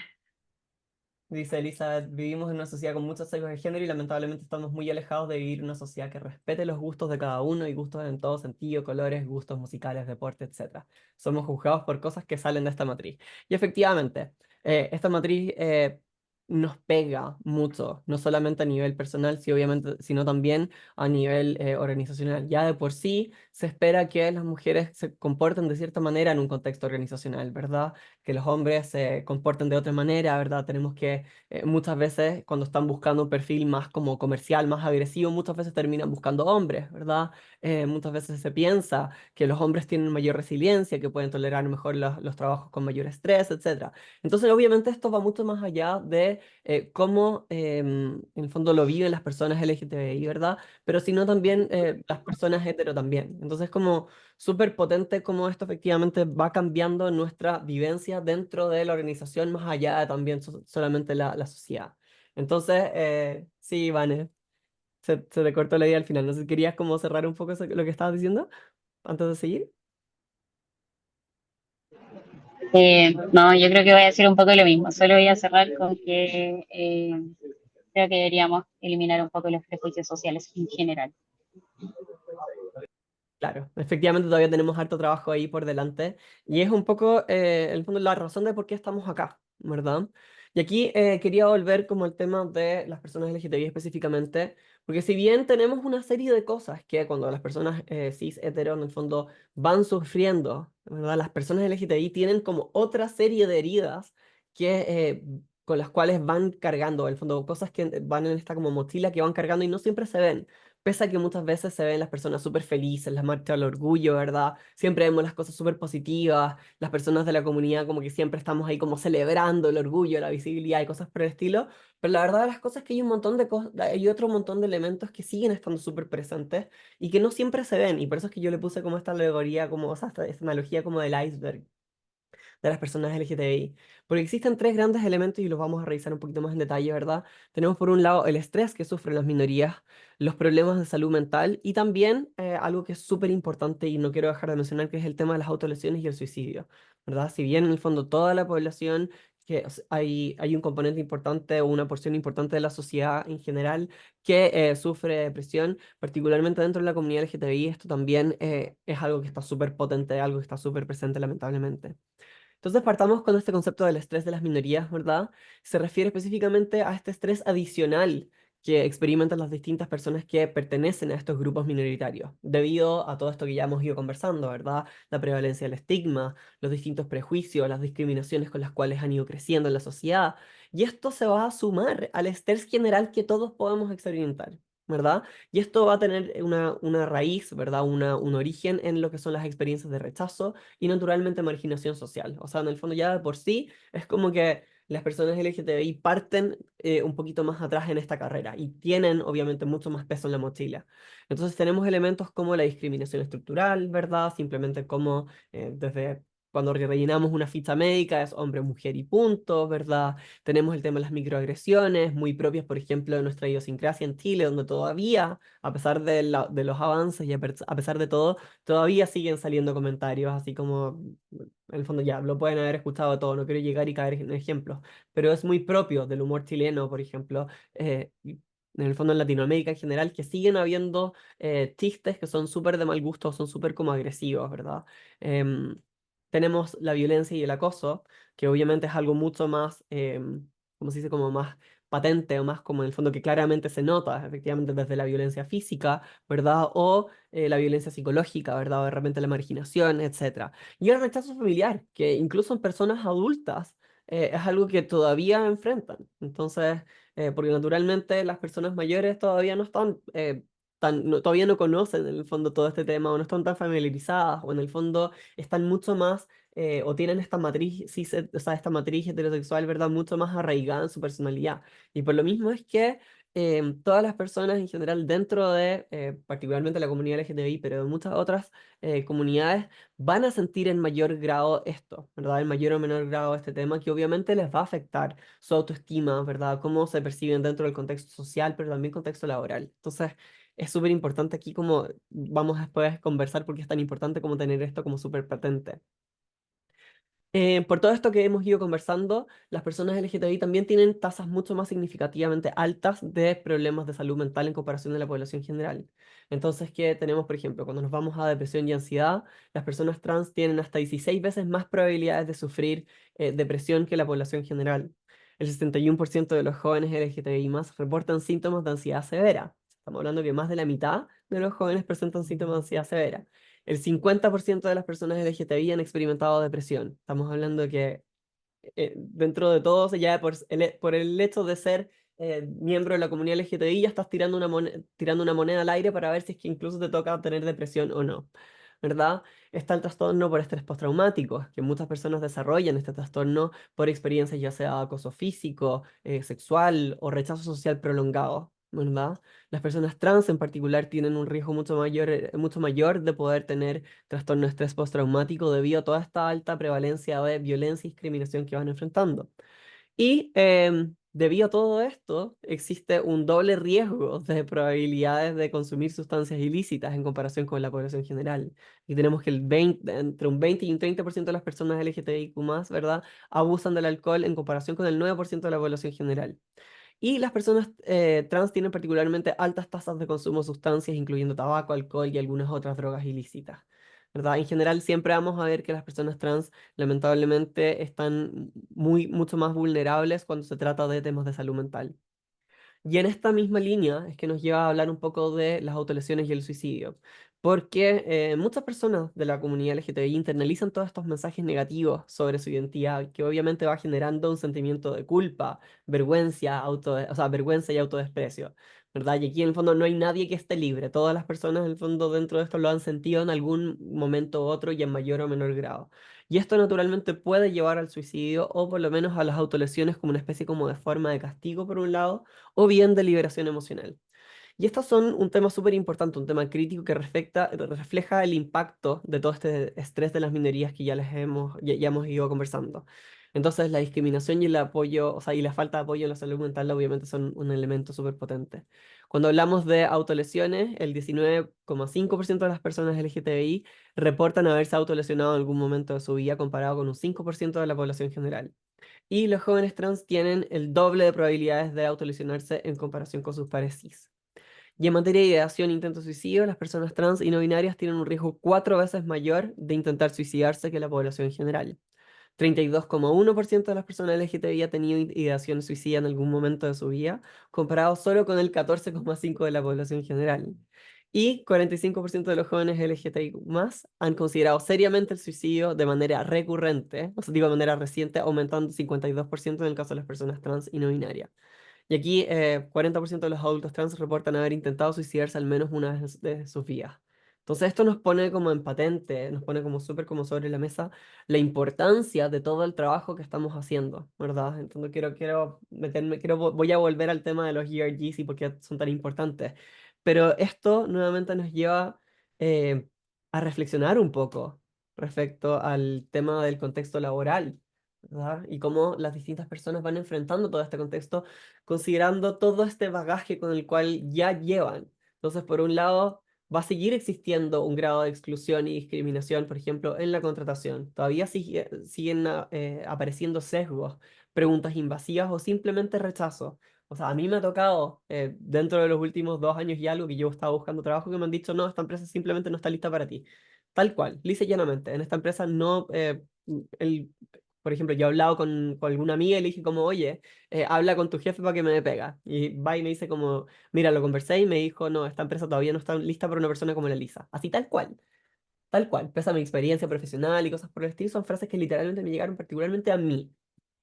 Dice Elizabeth, vivimos en una sociedad con muchos sesgos de género y lamentablemente estamos muy alejados de vivir en una sociedad que respete los gustos de cada uno y gustos en todo sentido, colores, gustos musicales, deporte, etc. Somos juzgados por cosas que salen de esta matriz. Y efectivamente, esta matriz nos pega mucho, no solamente a nivel personal, sí, obviamente, sino también a nivel organizacional. Ya de por sí se espera que las mujeres se comporten de cierta manera en un contexto organizacional, ¿verdad? Que los hombres se comporten de otra manera, ¿verdad? Tenemos que muchas veces cuando están buscando un perfil más como comercial, más agresivo, muchas veces terminan buscando hombres, ¿verdad? Muchas veces se piensa que los hombres tienen mayor resiliencia, que pueden tolerar mejor los trabajos con mayor estrés, etcétera. Entonces, obviamente, esto va mucho más allá de cómo en el fondo lo viven las personas LGTBI, ¿verdad? Pero sino también las personas hetero también. Entonces, como súper potente cómo esto efectivamente va cambiando nuestra vivencia dentro de la organización, más allá de también solamente la sociedad. Entonces, sí, Vane, se te cortó la idea al final. No sé si querías como cerrar un poco lo que estabas diciendo antes de seguir. No, yo creo que voy a decir un poco lo mismo. Solo voy a cerrar con que creo que deberíamos eliminar un poco los prejuicios sociales en general. Claro, efectivamente todavía tenemos harto trabajo ahí por delante y es un poco, en el fondo, la razón de por qué estamos acá, ¿verdad? Y aquí quería volver como el tema de las personas LGTBI específicamente, porque si bien tenemos una serie de cosas que cuando las personas cis, hetero, en el fondo van sufriendo, ¿verdad? Las personas LGTBI tienen como otra serie de heridas que, con las cuales van cargando, en el fondo, cosas que van en esta como mochila que van cargando y no siempre se ven. Pese a que muchas veces se ven las personas súper felices, las marchas del orgullo, ¿verdad? Siempre vemos las cosas súper positivas, las personas de la comunidad como que siempre estamos ahí como celebrando el orgullo, la visibilidad y cosas por el estilo, pero la verdad de las cosas es que hay un montón de cosas, hay otro montón de elementos que siguen estando súper presentes y que no siempre se ven, y por eso es que yo le puse como esta alegoría, como, o sea, esta analogía como del iceberg de las personas LGTBI. Porque existen tres grandes elementos y los vamos a revisar un poquito más en detalle, ¿verdad? Tenemos por un lado el estrés que sufren las minorías, los problemas de salud mental y también algo que es súper importante y no quiero dejar de mencionar, que es el tema de las autolesiones y el suicidio, ¿verdad? Si bien en el fondo toda la población hay un componente importante o una porción importante de la sociedad en general que sufre depresión, particularmente dentro de la comunidad LGTBI, esto también es algo que está súper potente, algo que está súper presente lamentablemente. Entonces partamos con este concepto del estrés de las minorías, ¿verdad? Se refiere específicamente a este estrés adicional que experimentan las distintas personas que pertenecen a estos grupos minoritarios, debido a todo esto que ya hemos ido conversando, ¿verdad? La prevalencia del estigma, los distintos prejuicios, las discriminaciones con las cuales han ido creciendo en la sociedad, y esto se va a sumar al estrés general que todos podemos experimentar, ¿verdad? Y esto va a tener una raíz, ¿verdad? Un origen en lo que son las experiencias de rechazo y naturalmente marginación social. O sea, en el fondo ya de por sí es como que las personas LGTBI parten un poquito más atrás en esta carrera y tienen obviamente mucho más peso en la mochila. Entonces tenemos elementos como la discriminación estructural, ¿verdad? Simplemente como desde cuando rellenamos una ficha médica es hombre, mujer y punto, ¿verdad? Tenemos el tema de las microagresiones, muy propias, por ejemplo, de nuestra idiosincrasia en Chile, donde todavía, a pesar de los avances y a pesar de todo, todavía siguen saliendo comentarios, así como, en el fondo ya, lo pueden haber escuchado todo, no quiero llegar y caer en ejemplos, pero es muy propio del humor chileno, por ejemplo, y en el fondo en Latinoamérica en general, que siguen habiendo chistes que son súper de mal gusto, son súper como agresivos, ¿verdad? Tenemos la violencia y el acoso, que obviamente es algo mucho más, ¿cómo se dice? Como más patente o más como en el fondo que claramente se nota, efectivamente, desde la violencia física, ¿verdad? O la violencia psicológica, ¿verdad? O de repente la marginación, etcétera. Y el rechazo familiar, que incluso en personas adultas es algo que todavía enfrentan. Entonces, porque naturalmente las personas mayores todavía no están todavía no conocen en el fondo todo este tema o no están tan familiarizadas o en el fondo están mucho más o tienen esta matriz, o sea, esta matriz heterosexual, ¿verdad? Mucho más arraigada en su personalidad. Y por lo mismo es que todas las personas en general dentro de, particularmente la comunidad LGTBI, pero de muchas otras comunidades, van a sentir en mayor grado esto, ¿verdad? En mayor o menor grado este tema que obviamente les va a afectar su autoestima, ¿verdad? Cómo se perciben dentro del contexto social, pero también contexto laboral. Entonces, es súper importante aquí como vamos después a conversar porque es tan importante como tener esto como súper patente. Por todo esto que hemos ido conversando, las personas LGTBI también tienen tasas mucho más significativamente altas de problemas de salud mental en comparación de la población general. Entonces, ¿qué tenemos, por ejemplo? Cuando nos vamos a depresión y ansiedad, las personas trans tienen hasta 16 veces más probabilidades de sufrir depresión que la población general. El 61% de los jóvenes LGTBI más reportan síntomas de ansiedad severa. Estamos hablando que más de la mitad de los jóvenes presentan síntomas de ansiedad severa. El 50% de las personas LGTBI han experimentado depresión. Estamos hablando de que dentro de todo, ya por el hecho de ser miembro de la comunidad LGTBI, ya estás tirando una moneda al aire para ver si es que incluso te toca tener depresión o no. ¿Verdad? Está el trastorno por estrés postraumático, que muchas personas desarrollan este trastorno por experiencias ya sea acoso físico, sexual o rechazo social prolongado, ¿verdad? Las personas trans en particular tienen un riesgo mucho mayor de poder tener trastorno de estrés postraumático debido a toda esta alta prevalencia de violencia y discriminación que van enfrentando. Y debido a todo esto, existe un doble riesgo de probabilidades de consumir sustancias ilícitas en comparación con la población general. Y tenemos que entre un 20 y un 30% de las personas LGTBIQ+, ¿verdad?, abusan del alcohol en comparación con el 9% de la población general. Y las personas trans tienen particularmente altas tasas de consumo de sustancias, incluyendo tabaco, alcohol y algunas otras drogas ilícitas. ¿Verdad? En general, siempre vamos a ver que las personas trans lamentablemente están mucho más vulnerables cuando se trata de temas de salud mental. Y en esta misma línea es que nos lleva a hablar un poco de las autolesiones y el suicidio, porque muchas personas de la comunidad LGTBI internalizan todos estos mensajes negativos sobre su identidad, que obviamente va generando un sentimiento de culpa, vergüenza, vergüenza y autodesprecio, ¿verdad? Y aquí en el fondo no hay nadie que esté libre, todas las personas en el fondo dentro de esto lo han sentido en algún momento u otro y en mayor o menor grado. Y esto naturalmente puede llevar al suicidio o por lo menos a las autolesiones como una especie como de forma de castigo por un lado o bien de liberación emocional. Y estos son un tema súper importante, un tema crítico que refleja el impacto de todo este estrés de las minorías que ya hemos ido conversando. Entonces, la discriminación y el apoyo, o sea, y la falta de apoyo en la salud mental obviamente son un elemento súper potente. Cuando hablamos de autolesiones, el 19,5% de las personas LGTBI reportan haberse autolesionado en algún momento de su vida comparado con un 5% de la población general. Y los jóvenes trans tienen el doble de probabilidades de autolesionarse en comparación con sus pares cis. Y en materia de ideación e intento de suicidio, las personas trans y no binarias tienen un riesgo 4 veces mayor de intentar suicidarse que la población en general. 32,1% de las personas LGTBI ha tenido ideación suicida en algún momento de su vida, comparado solo con el 14,5% de la población general. Y 45% de los jóvenes LGTBI más han considerado seriamente el suicidio de manera recurrente, o sea, digo de manera reciente, aumentando 52% en el caso de las personas trans y no binarias. Y aquí 40% de los adultos trans reportan haber intentado suicidarse al menos una vez de sus vidas. Entonces esto nos pone como en patente, nos pone como súper como sobre la mesa la importancia de todo el trabajo que estamos haciendo, ¿verdad? Entonces voy a volver al tema de los ERGs y por qué son tan importantes. Pero esto nuevamente nos lleva eh, a reflexionar un poco respecto al tema del contexto laboral, ¿verdad? Y cómo las distintas personas van enfrentando todo este contexto, considerando todo este bagaje con el cual ya llevan. Entonces, por un lado, va a seguir existiendo un grado de exclusión y discriminación, por ejemplo, en la contratación. Todavía siguen apareciendo sesgos, preguntas invasivas o simplemente rechazo. O sea, a mí me ha tocado, dentro de los últimos 2 años y algo que yo estaba buscando trabajo, que me han dicho, no, esta empresa simplemente no está lista para ti. Tal cual, lisa y llanamente. En esta empresa no, el, por ejemplo, yo he hablado con alguna amiga y le dije como, oye, habla con tu jefe para que me dé pega. Y va y me dice como, mira, lo conversé y me dijo, no, esta empresa todavía no está lista para una persona como la Lisa. Así tal cual, pesa mi experiencia profesional y cosas por el estilo, son frases que literalmente me llegaron particularmente a mí,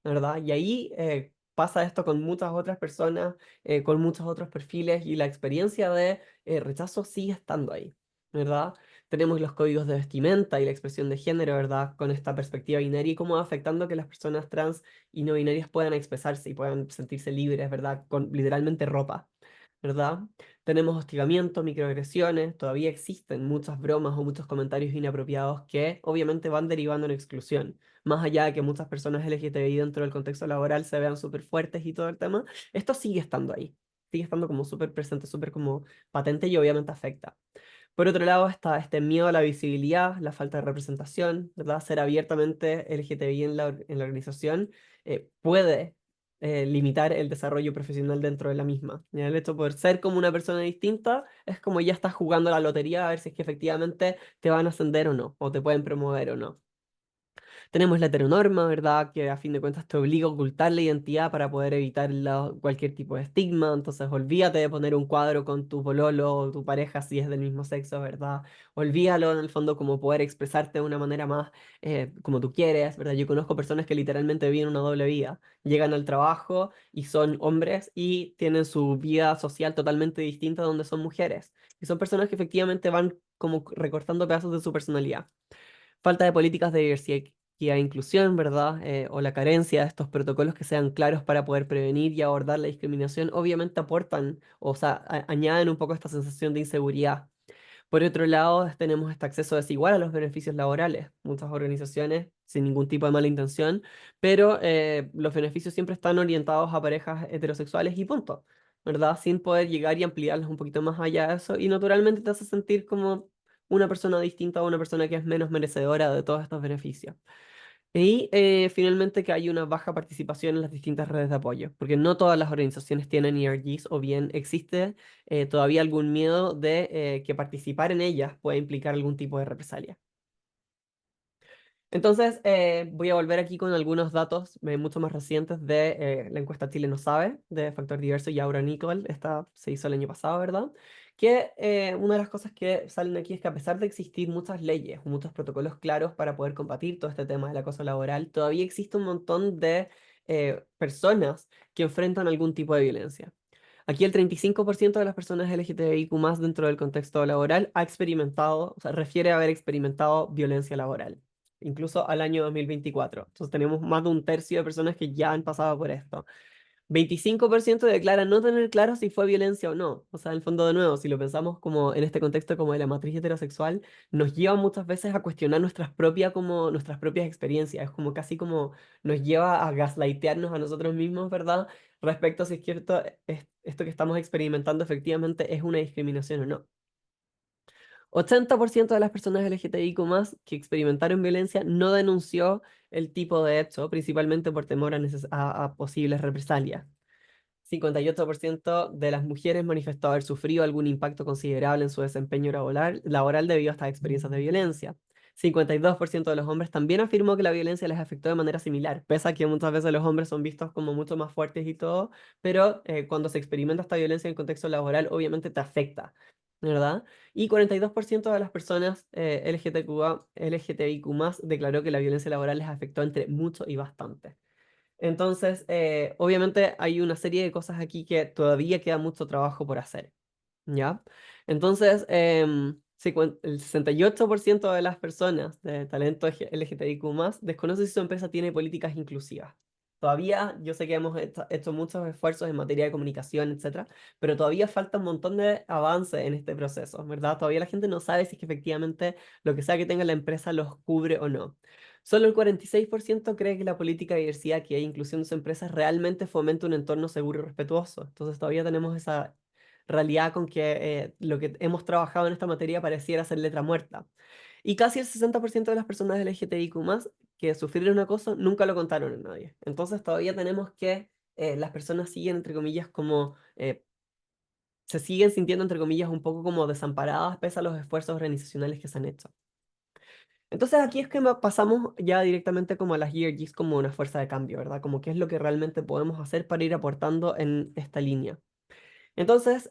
¿verdad? Y ahí pasa esto con muchas otras personas, con muchos otros perfiles y la experiencia de rechazo sigue estando ahí, ¿verdad? Tenemos los códigos de vestimenta y la expresión de género, ¿verdad? Con esta perspectiva binaria y cómo va afectando que las personas trans y no binarias puedan expresarse y puedan sentirse libres, ¿verdad? Con literalmente ropa, ¿verdad? Tenemos hostigamiento, microagresiones, todavía existen muchas bromas o muchos comentarios inapropiados que obviamente van derivando en exclusión. Más allá de que muchas personas LGTBI dentro del contexto laboral se vean súper fuertes y todo el tema, esto sigue estando ahí. Sigue estando como súper presente, súper como patente y obviamente afecta. Por otro lado está este miedo a la visibilidad, la falta de representación, ¿verdad? Ser abiertamente LGTBI en la organización puede limitar el desarrollo profesional dentro de la misma. ¿Ya? El hecho de poder ser como una persona distinta es como ya estás jugando a la lotería a ver si es que efectivamente te van a ascender o no, o te pueden promover o no. Tenemos la heteronorma, ¿verdad? Que a fin de cuentas te obliga a ocultar la identidad para poder evitar cualquier tipo de estigma. Entonces, olvídate de poner un cuadro con tu pololo o tu pareja si es del mismo sexo, ¿verdad? Olvídalo en el fondo como poder expresarte de una manera más como tú quieres, ¿verdad? Yo conozco personas que literalmente viven una doble vida. Llegan al trabajo y son hombres y tienen su vida social totalmente distinta donde son mujeres. Y son personas que efectivamente van como recortando pedazos de su personalidad. Falta de políticas de diversidad e inclusión, ¿verdad? O la carencia de estos protocolos que sean claros para poder prevenir y abordar la discriminación, obviamente aportan, o sea, añaden un poco esta sensación de inseguridad. Por otro lado, tenemos este acceso desigual a los beneficios laborales. Muchas organizaciones, sin ningún tipo de mala intención, pero los beneficios siempre están orientados a parejas heterosexuales y punto, ¿verdad? Sin poder llegar y ampliarlos un poquito más allá de eso. Y naturalmente te hace sentir como una persona distinta o una persona que es menos merecedora de todos estos beneficios. Y finalmente que hay una baja participación en las distintas redes de apoyo, porque no todas las organizaciones tienen ERGs o bien existe todavía algún miedo de que participar en ellas puede implicar algún tipo de represalia. Entonces, voy a volver aquí con algunos datos mucho más recientes de la encuesta Chile no sabe, de Factor Diverso y Aura Nicole. Esta se hizo el año pasado, ¿verdad? Que una de las cosas que salen aquí es que a pesar de existir muchas leyes, muchos protocolos claros para poder combatir todo este tema del acoso laboral, todavía existe un montón de personas que enfrentan algún tipo de violencia. Aquí el 35% de las personas LGTBIQ+, dentro del contexto laboral ha experimentado, o sea, refiere a haber experimentado violencia laboral, incluso al año 2024. Entonces tenemos más de un tercio de personas que ya han pasado por esto. 25% declaran no tener claro si fue violencia o no. O sea, en el fondo, de nuevo, si lo pensamos como en este contexto como de la matriz heterosexual, nos lleva muchas veces a cuestionar nuestras propias experiencias. Es como casi como nos lleva a gaslightearnos a nosotros mismos, ¿verdad? Respecto a si es cierto, esto que estamos experimentando efectivamente es una discriminación o no. 80% de las personas LGTBIQ+, que experimentaron violencia no denunció el tipo de hecho, principalmente por temor a posibles represalias. 58% de las mujeres manifestó haber sufrido algún impacto considerable en su desempeño laboral debido a estas experiencias de violencia. 52% de los hombres también afirmó que la violencia les afectó de manera similar, pese a que muchas veces los hombres son vistos como mucho más fuertes y todo, pero cuando se experimenta esta violencia en el contexto laboral, obviamente te afecta, ¿verdad? Y 42% de las personas LGTBIQ+, declaró que la violencia laboral les afectó entre mucho y bastante. Entonces, obviamente hay una serie de cosas aquí que todavía queda mucho trabajo por hacer, ¿ya? Entonces, el 68% de las personas de talento LGTBIQ+, desconoce si su empresa tiene políticas inclusivas. Todavía, yo sé que hemos hecho muchos esfuerzos en materia de comunicación, etcétera, pero todavía falta un montón de avance en este proceso, ¿verdad? Todavía la gente no sabe si es que efectivamente lo que sea que tenga la empresa los cubre o no. Solo el 46% cree que la política de diversidad que hay inclusión de sus empresas realmente fomenta un entorno seguro y respetuoso. Entonces todavía tenemos esa realidad con que lo que hemos trabajado en esta materia pareciera ser letra muerta. Y casi el 60% de las personas LGTBIQ+, que sufrieron acoso nunca lo contaron a nadie. Entonces todavía tenemos que las personas siguen, entre comillas, como se siguen sintiendo, entre comillas, un poco como desamparadas pese a los esfuerzos organizacionales que se han hecho. Entonces aquí es que pasamos ya directamente como a las ERGs como una fuerza de cambio, ¿verdad? Como qué es lo que realmente podemos hacer para ir aportando en esta línea. Entonces,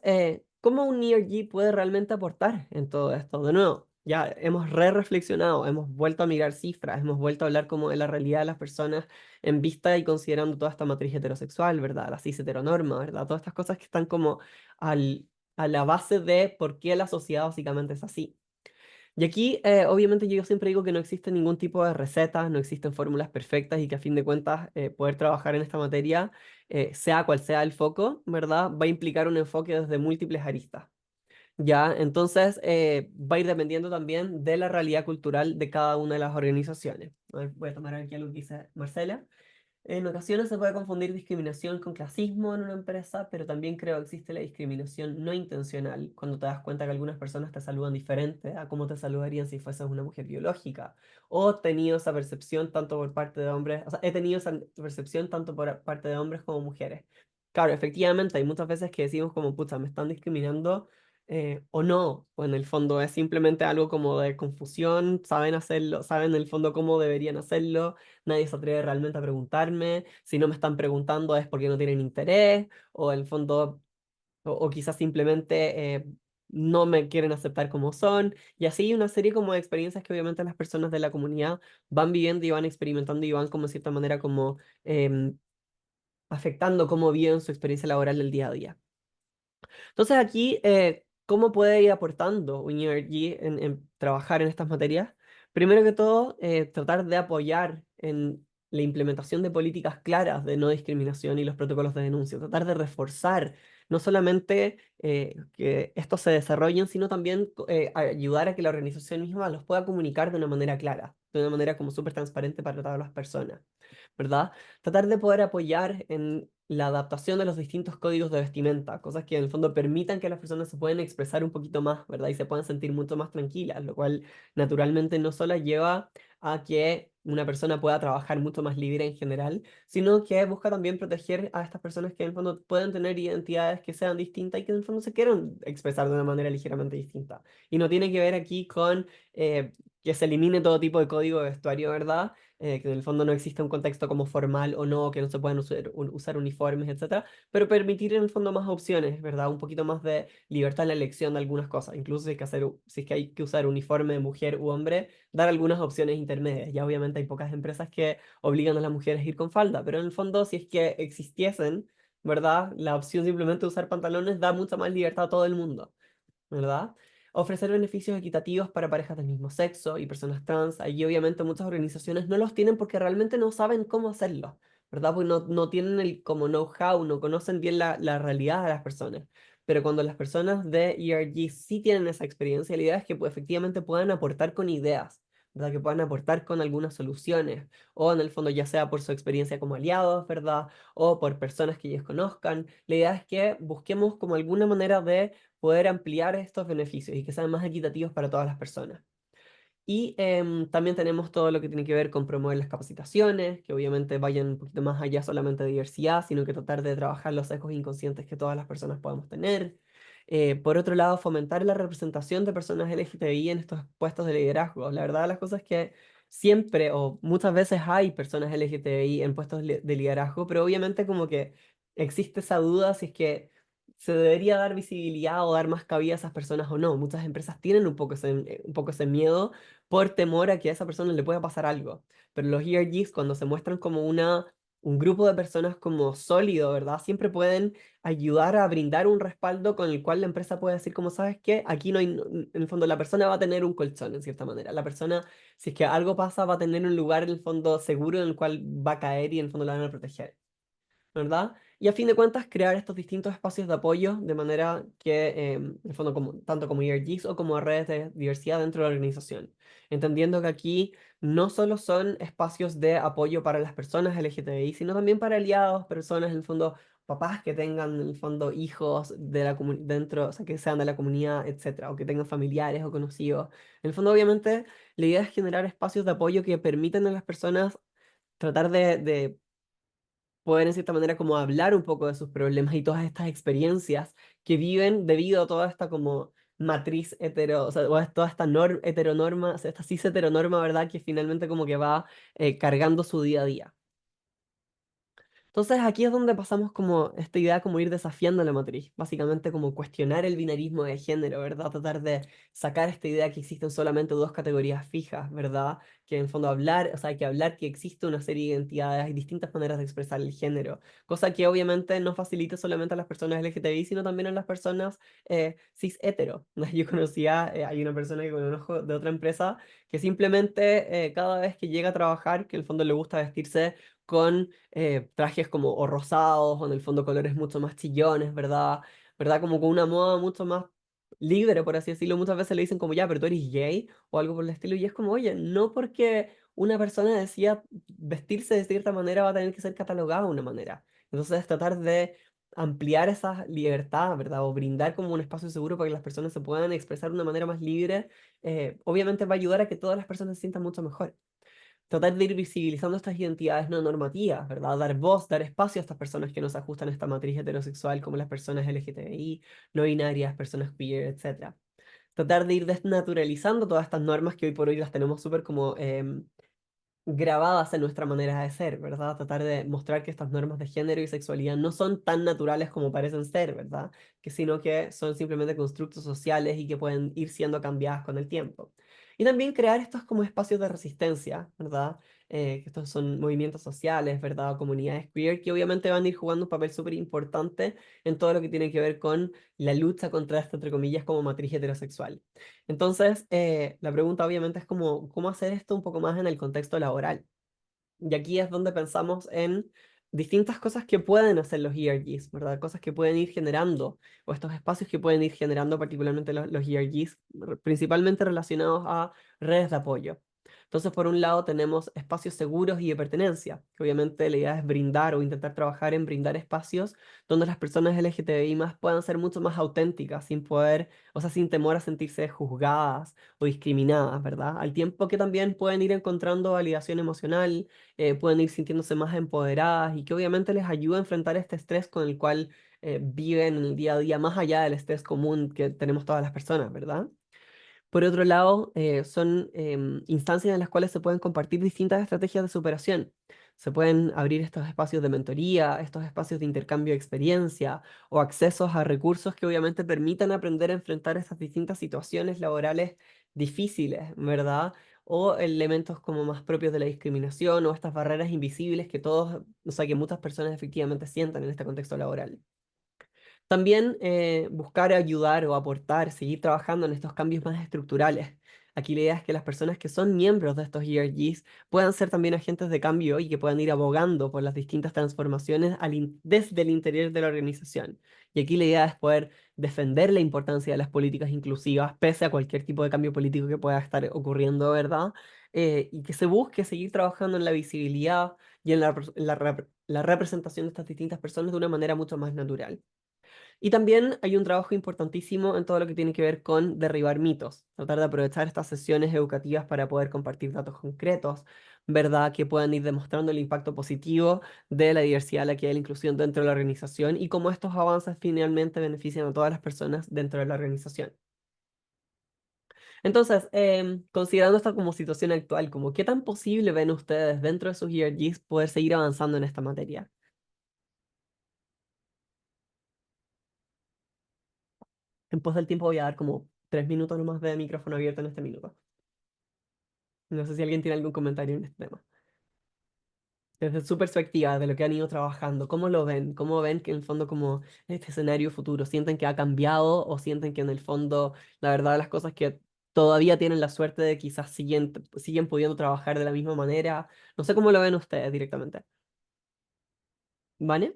¿cómo un ERG puede realmente aportar en todo esto? De nuevo, ya hemos reflexionado, hemos vuelto a mirar cifras, hemos vuelto a hablar como de la realidad de las personas en vista y considerando toda esta matriz heterosexual, ¿verdad? La cis heteronorma, ¿verdad? Todas estas cosas que están como a la base de por qué la sociedad básicamente es así. Y aquí, obviamente, yo siempre digo que no existe ningún tipo de receta, no existen fórmulas perfectas y que a fin de cuentas poder trabajar en esta materia, sea cual sea el foco, ¿verdad? Va a implicar un enfoque desde múltiples aristas. ¿Ya? Entonces, va a ir dependiendo también de la realidad cultural de cada una de las organizaciones. A ver, voy a tomar aquí algo que dice Marcela. En ocasiones se puede confundir discriminación con clasismo en una empresa, pero también creo que existe la discriminación no intencional, cuando te das cuenta que algunas personas te saludan diferente a cómo te saludarían si fueses una mujer biológica. O he tenido esa percepción tanto por parte de hombres, o sea, he tenido esa percepción tanto por parte de hombres como mujeres. Claro, efectivamente, hay muchas veces que decimos como, puta, me están discriminando o no, o en el fondo es simplemente algo como de confusión, saben hacerlo, saben en el fondo cómo deberían hacerlo, nadie se atreve realmente a preguntarme, si no me están preguntando es porque no tienen interés, o en el fondo, o quizás simplemente no me quieren aceptar como son, y así una serie como de experiencias que obviamente las personas de la comunidad van viviendo y van experimentando y van como de cierta manera como afectando cómo viven su experiencia laboral del día a día. Entonces aquí, ¿cómo puede ir aportando WinERG en trabajar en estas materias? Primero que todo, tratar de apoyar en la implementación de políticas claras de no discriminación y los protocolos de denuncia, tratar de reforzar no solamente que estos se desarrollen, sino también ayudar a que la organización misma los pueda comunicar de una manera clara, de una manera como súper transparente para todas las personas, ¿verdad? Tratar de poder apoyar en la adaptación de los distintos códigos de vestimenta, cosas que en el fondo permitan que las personas se puedan expresar un poquito más, ¿verdad? Y se puedan sentir mucho más tranquilas, lo cual naturalmente no solo lleva a que una persona pueda trabajar mucho más libre en general, sino que busca también proteger a estas personas que en el fondo pueden tener identidades que sean distintas y que en el fondo se quieran expresar de una manera ligeramente distinta. Y no tiene que ver aquí con que se elimine todo tipo de código de vestuario, ¿verdad? Que en el fondo no existe un contexto como formal o no, que no se puedan usar uniformes, etcétera, pero permitir en el fondo más opciones, ¿verdad? Un poquito más de libertad en la elección de algunas cosas, incluso si hay que si es que hay que usar uniforme de mujer u hombre, dar algunas opciones intermedias. Ya obviamente hay pocas empresas que obligan a las mujeres a ir con falda, pero en el fondo si es que existiesen, ¿verdad? La opción simplemente de usar pantalones da mucha más libertad a todo el mundo, ¿verdad? Ofrecer beneficios equitativos para parejas del mismo sexo y personas trans. Allí obviamente muchas organizaciones no los tienen porque realmente no saben cómo hacerlo, ¿verdad? Porque no tienen el como know-how, no conocen bien la realidad de las personas. Pero cuando las personas de ERG sí tienen esa experiencia, la idea es que pues, efectivamente puedan aportar con ideas, ¿verdad? Que puedan aportar con algunas soluciones, o en el fondo ya sea por su experiencia como aliados, ¿verdad? O por personas que ellos conozcan. La idea es que busquemos como alguna manera de poder ampliar estos beneficios y que sean más equitativos para todas las personas. Y también tenemos todo lo que tiene que ver con promover las capacitaciones, que obviamente vayan un poquito más allá solamente de diversidad, sino que tratar de trabajar los sesgos inconscientes que todas las personas podemos tener. Por otro lado, fomentar la representación de personas LGTBI en estos puestos de liderazgo. La verdad, las cosas es que siempre o muchas veces hay personas LGTBI en puestos de liderazgo, pero obviamente como que existe esa duda si es que se debería dar visibilidad o dar más cabida a esas personas o no. Muchas empresas tienen un poco ese miedo por temor a que a esa persona le pueda pasar algo. Pero los ERGs, cuando se muestran como un grupo de personas como sólido, ¿verdad? Siempre pueden ayudar a brindar un respaldo con el cual la empresa puede decir, como sabes qué, aquí no hay, en el fondo la persona va a tener un colchón, en cierta manera. La persona, si es que algo pasa, va a tener un lugar en el fondo seguro en el cual va a caer y en el fondo la van a proteger, ¿verdad? Y a fin de cuentas, crear estos distintos espacios de apoyo de manera que, en el fondo, como, tanto como ERGs o como redes de diversidad dentro de la organización. Entendiendo que aquí no solo son espacios de apoyo para las personas LGTBI, sino también para aliados, personas, en el fondo, papás que tengan, en el fondo, hijos de la dentro, o sea, que sean de la comunidad, etcétera, o que tengan familiares o conocidos. En el fondo, obviamente, la idea es generar espacios de apoyo que permitan a las personas tratar de poder en cierta manera como hablar un poco de sus problemas y todas estas experiencias que viven debido a toda esta como matriz hetero, o sea, o a toda esta heteronorma, o sea, esta cis heteronorma, ¿verdad? Que finalmente como que va cargando su día a día. Entonces aquí es donde pasamos como esta idea como ir desafiando la matriz, básicamente como cuestionar el binarismo de género, ¿verdad? Tratar de sacar esta idea que existen solamente dos categorías fijas, ¿verdad? Que en fondo hablar, o sea, hay que hablar que existe una serie de identidades y distintas maneras de expresar el género, cosa que obviamente no facilita solamente a las personas LGTBI, sino también a las personas cis hetero. Yo conocía, hay una persona que conozco de otra empresa que simplemente cada vez que llega a trabajar, que en el fondo le gusta vestirse con trajes como o rosados o en el fondo colores mucho más chillones, ¿verdad? ¿Verdad? Como con una moda mucho más libre, por así decirlo. Muchas veces le dicen como, ya, pero tú eres gay o algo por el estilo. Y es como, oye, no porque una persona decida vestirse de cierta manera va a tener que ser catalogada de una manera. Entonces, tratar de ampliar esa libertad, ¿verdad? O brindar como un espacio seguro para que las personas se puedan expresar de una manera más libre, obviamente va a ayudar a que todas las personas se sientan mucho mejor. Tratar de ir visibilizando estas identidades no normativas, ¿verdad? Dar voz, dar espacio a estas personas que no se ajustan a esta matriz heterosexual, como las personas LGTBI, no binarias, personas queer, etc. Tratar de ir desnaturalizando todas estas normas que hoy por hoy las tenemos súper como grabadas en nuestra manera de ser, ¿verdad? Tratar de mostrar que estas normas de género y sexualidad no son tan naturales como parecen ser, ¿verdad? Sino que son simplemente constructos sociales y que pueden ir siendo cambiadas con el tiempo. Y también crear estos como espacios de resistencia, ¿verdad? Que estos son movimientos sociales, ¿verdad? O comunidades queer que obviamente van a ir jugando un papel súper importante en todo lo que tiene que ver con la lucha contra esta, entre comillas, como matriz heterosexual. Entonces, la pregunta obviamente es como, ¿cómo hacer esto un poco más en el contexto laboral? Y aquí es donde pensamos en distintas cosas que pueden hacer los ERGs, ¿verdad? Cosas que pueden ir generando, o estos espacios que pueden ir generando particularmente los ERGs, principalmente relacionados a redes de apoyo. Entonces, por un lado, tenemos espacios seguros y de pertenencia, que obviamente la idea es brindar o intentar trabajar en brindar espacios donde las personas LGTBI más puedan ser mucho más auténticas, sin poder, o sea, sin temor a sentirse juzgadas o discriminadas, ¿verdad? Al tiempo que también pueden ir encontrando validación emocional, pueden ir sintiéndose más empoderadas y que obviamente les ayuda a enfrentar este estrés con el cual viven en el día a día, más allá del estrés común que tenemos todas las personas, ¿verdad? Por otro lado, son instancias en las cuales se pueden compartir distintas estrategias de superación. Se pueden abrir estos espacios de mentoría, estos espacios de intercambio de experiencia o accesos a recursos que obviamente permitan aprender a enfrentar estas distintas situaciones laborales difíciles, ¿verdad? O elementos como más propios de la discriminación o estas barreras invisibles que todos, o sea, que muchas personas efectivamente sientan en este contexto laboral. También buscar ayudar o aportar, seguir trabajando en estos cambios más estructurales. Aquí la idea es que las personas que son miembros de estos ERGs puedan ser también agentes de cambio y que puedan ir abogando por las distintas transformaciones desde el interior de la organización. Y aquí la idea es poder defender la importancia de las políticas inclusivas pese a cualquier tipo de cambio político que pueda estar ocurriendo, ¿verdad? Y que se busque seguir trabajando en la visibilidad y en la representación de estas distintas personas de una manera mucho más natural. Y también hay un trabajo importantísimo en todo lo que tiene que ver con derribar mitos, tratar de aprovechar estas sesiones educativas para poder compartir datos concretos, ¿verdad? Que puedan ir demostrando el impacto positivo de la diversidad, la equidad y la inclusión dentro de la organización y cómo estos avances finalmente benefician a todas las personas dentro de la organización. Entonces, considerando esta como situación actual, como ¿qué tan posible ven ustedes dentro de sus ERGs poder seguir avanzando en esta materia? En pos del tiempo voy a dar como 3 minutos nomás de micrófono abierto en este minuto. No sé si alguien tiene algún comentario en este tema. Desde su perspectiva, de lo que han ido trabajando, ¿cómo lo ven? ¿Cómo ven que en el fondo como este escenario futuro? ¿Sienten que ha cambiado o sienten que en el fondo la verdad las cosas que todavía tienen la suerte de quizás siguen pudiendo trabajar de la misma manera? No sé cómo lo ven ustedes directamente. ¿Vale?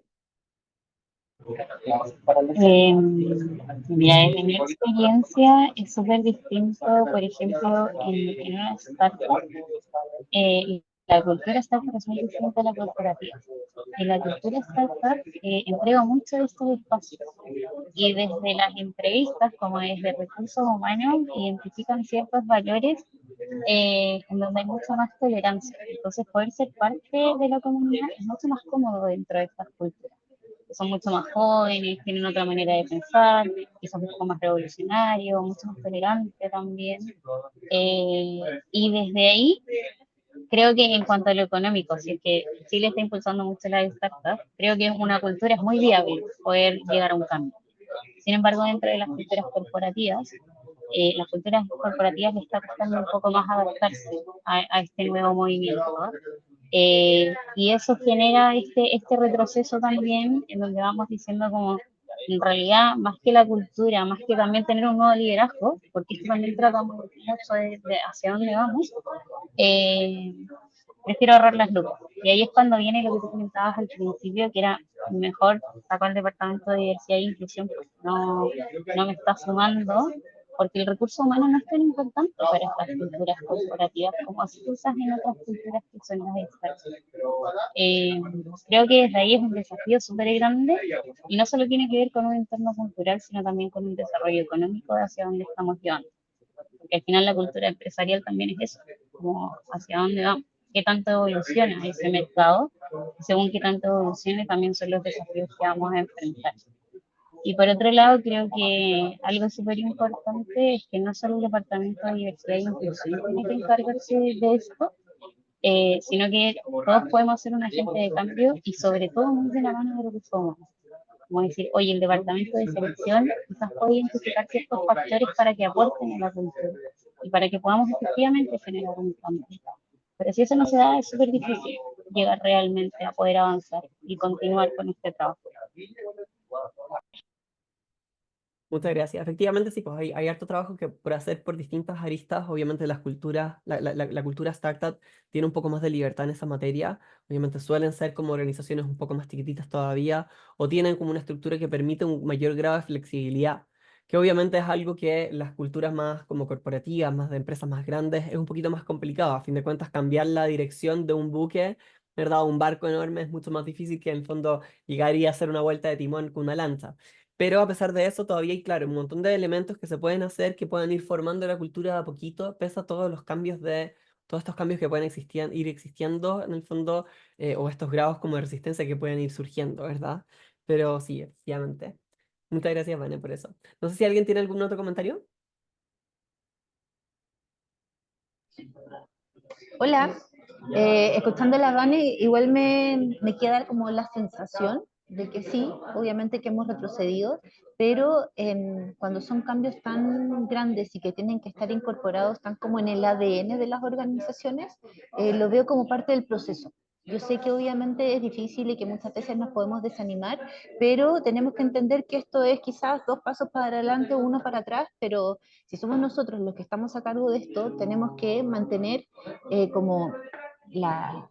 Mira, desde mi experiencia es súper distinto, por ejemplo, en una startup, la cultura startup es muy distinta a la corporativa. En la cultura startup entrego mucho de estos espacios y desde las entrevistas, como desde recursos humanos, identifican ciertos valores en donde hay mucha más tolerancia. Entonces, poder ser parte de la comunidad es mucho más cómodo dentro de estas culturas. Son mucho más jóvenes, tienen otra manera de pensar, quizás un poco más revolucionario, mucho más tolerante también. Y desde ahí, creo que en cuanto a lo económico, si es que Chile está impulsando mucho la startup, creo que es una cultura es muy viable poder llegar a un cambio. Sin embargo, dentro de las culturas corporativas les está costando un poco más adaptarse a este nuevo movimiento, ¿no? Y eso genera este retroceso también, en donde vamos diciendo como, en realidad, más que la cultura, más que también tener un nuevo liderazgo, porque esto también trata mucho de hacia dónde vamos, eh, prefiero ahorrar las lucas. Y ahí es cuando viene lo que tú comentabas al principio, que era mejor sacar el departamento de diversidad e inclusión, porque no me está sumando porque el recurso humano no es tan importante para estas culturas corporativas como quizás en otras culturas que son las expertas. Creo que desde ahí es un desafío súper grande y no solo tiene que ver con un entorno cultural, sino también con un desarrollo económico de hacia dónde estamos llevando. Porque al final la cultura empresarial también es eso, como hacia dónde vamos, qué tanto evoluciona ese mercado, según qué tanto evolucione también son los desafíos que vamos a enfrentar. Y por otro lado, creo que algo súper importante es que no solo el Departamento de Diversidad e Inclusión tiene que encargarse de esto, sino que todos podemos ser un agente de cambio y sobre todo muy de la mano de lo que somos. Como decir, oye, el departamento de selección quizás puede identificar ciertos factores para que aporten a la cultura y para que podamos efectivamente generar un cambio. Pero si eso no se da, es súper difícil llegar realmente a poder avanzar y continuar con este trabajo. Muchas gracias. Efectivamente, sí, pues hay harto trabajo que por hacer por distintas aristas. Obviamente las culturas, la cultura startup tiene un poco más de libertad en esa materia. Obviamente suelen ser como organizaciones un poco más chiquititas todavía o tienen como una estructura que permite un mayor grado de flexibilidad, que obviamente es algo que las culturas más como corporativas, más de empresas más grandes, es un poquito más complicado. A fin de cuentas, cambiar la dirección de un buque, ¿verdad? Un barco enorme es mucho más difícil que en el fondo llegar y hacer una vuelta de timón con una lancha. Pero a pesar de eso, todavía hay, claro, un montón de elementos que se pueden hacer, que pueden ir formando la cultura de a poquito, pese a todos los cambios todos estos cambios que pueden ir existiendo en el fondo, o estos grados como de resistencia que pueden ir surgiendo, ¿verdad? Pero sí, efectivamente. Muchas gracias, Vane, por eso. No sé si alguien tiene algún otro comentario. Hola, escuchando la Vane, igual me queda como la sensación de que sí, obviamente que hemos retrocedido, pero cuando son cambios tan grandes y que tienen que estar incorporados tan como en el ADN de las organizaciones, lo veo como parte del proceso. Yo sé que obviamente es difícil y que muchas veces nos podemos desanimar, pero tenemos que entender que esto es quizás 2 pasos para adelante, uno para atrás, pero si somos nosotros los que estamos a cargo de esto, tenemos que mantener como la,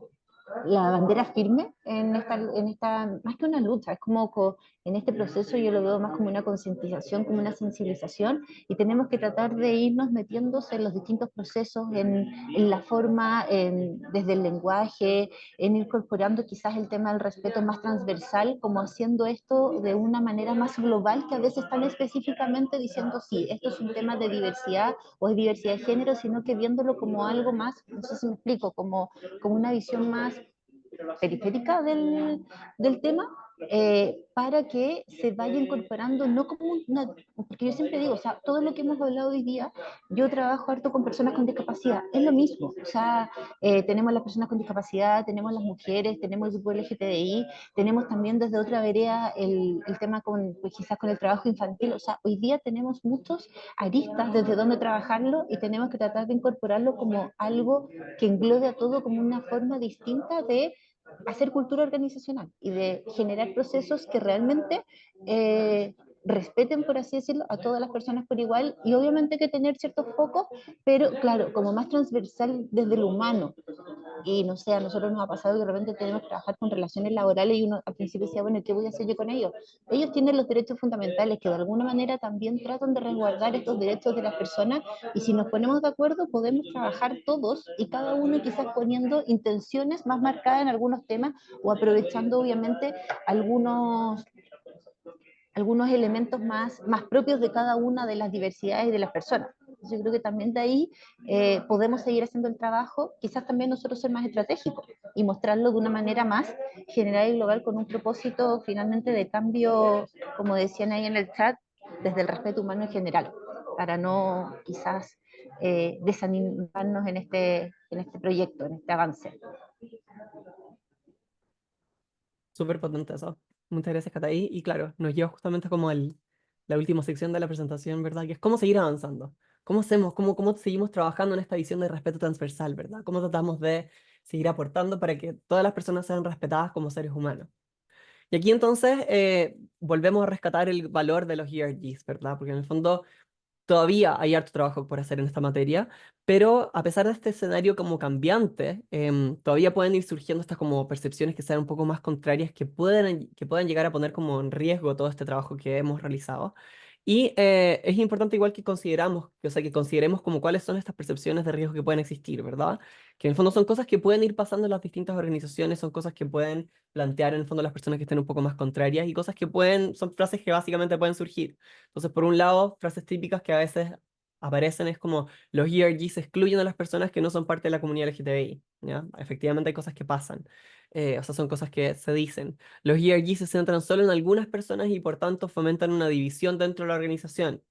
la bandera firme más que una lucha, es como en este proceso yo lo veo más como una concientización, como una sensibilización, y tenemos que tratar de irnos metiéndose en los distintos procesos, en la forma, desde el lenguaje, en ir incorporando quizás el tema del respeto más transversal, como haciendo esto de una manera más global que a veces tan específicamente diciendo, sí, esto es un tema de diversidad o de diversidad de género, sino que viéndolo como algo más, no sé si me explico, como una visión más periférica del tema, para que se vaya incorporando, no como una, porque yo siempre digo, o sea, todo lo que hemos hablado hoy día, yo trabajo harto con personas con discapacidad, es lo mismo, o sea, tenemos las personas con discapacidad, tenemos las mujeres, tenemos el grupo LGTBI, tenemos también desde otra vereda el tema pues quizás con el trabajo infantil, o sea, hoy día tenemos muchos aristas desde donde trabajarlo y tenemos que tratar de incorporarlo como algo que englobe a todo como una forma distinta de hacer cultura organizacional y de generar procesos que realmente respeten, por así decirlo, a todas las personas por igual y obviamente que tener ciertos focos, pero claro, como más transversal desde lo humano. Y no sé, a nosotros nos ha pasado que de repente tenemos que trabajar con relaciones laborales y uno al principio decía, bueno, ¿qué voy a hacer yo con ellos? Ellos tienen los derechos fundamentales que de alguna manera también tratan de resguardar estos derechos de las personas y si nos ponemos de acuerdo podemos trabajar todos y cada uno quizás poniendo intenciones más marcadas en algunos temas o aprovechando obviamente algunos elementos más propios de cada una de las diversidades y de las personas. Yo creo que también de ahí podemos seguir haciendo el trabajo, quizás también nosotros ser más estratégicos y mostrarlo de una manera más general y global con un propósito finalmente de cambio, como decían ahí en el chat, desde el respeto humano en general, para no quizás desanimarnos en este proyecto, en este avance. Súper potente eso. Muchas gracias, Cataí. Y claro, nos lleva justamente como la última sección de la presentación, ¿verdad? Que es cómo seguir avanzando. ¿Cómo hacemos? ¿Cómo seguimos trabajando en esta visión de respeto transversal, ¿verdad? ¿Cómo tratamos de seguir aportando para que todas las personas sean respetadas como seres humanos? Y aquí entonces volvemos a rescatar el valor de los ERGs, ¿verdad? Porque en el fondo todavía hay harto trabajo por hacer en esta materia, pero a pesar de este escenario como cambiante, todavía pueden ir surgiendo estas como percepciones que sean un poco más contrarias, que pueden llegar a poner como en riesgo todo este trabajo que hemos realizado. Y es importante igual que consideramos, o sea, que consideremos como cuáles son estas percepciones de riesgo que pueden existir, ¿verdad? Que en el fondo son cosas que pueden ir pasando en las distintas organizaciones, son cosas que pueden plantear en el fondo las personas que estén un poco más contrarias y cosas que pueden, son frases que básicamente pueden surgir. Entonces, por un lado, frases típicas que a veces aparecen es como los ERGs excluyen a las personas que no son parte de la comunidad LGTBI, ¿ya? Efectivamente hay cosas que pasan, o sea, son cosas que se dicen. Los ERG se centran solo en algunas personas y por tanto fomentan una división dentro de la organización,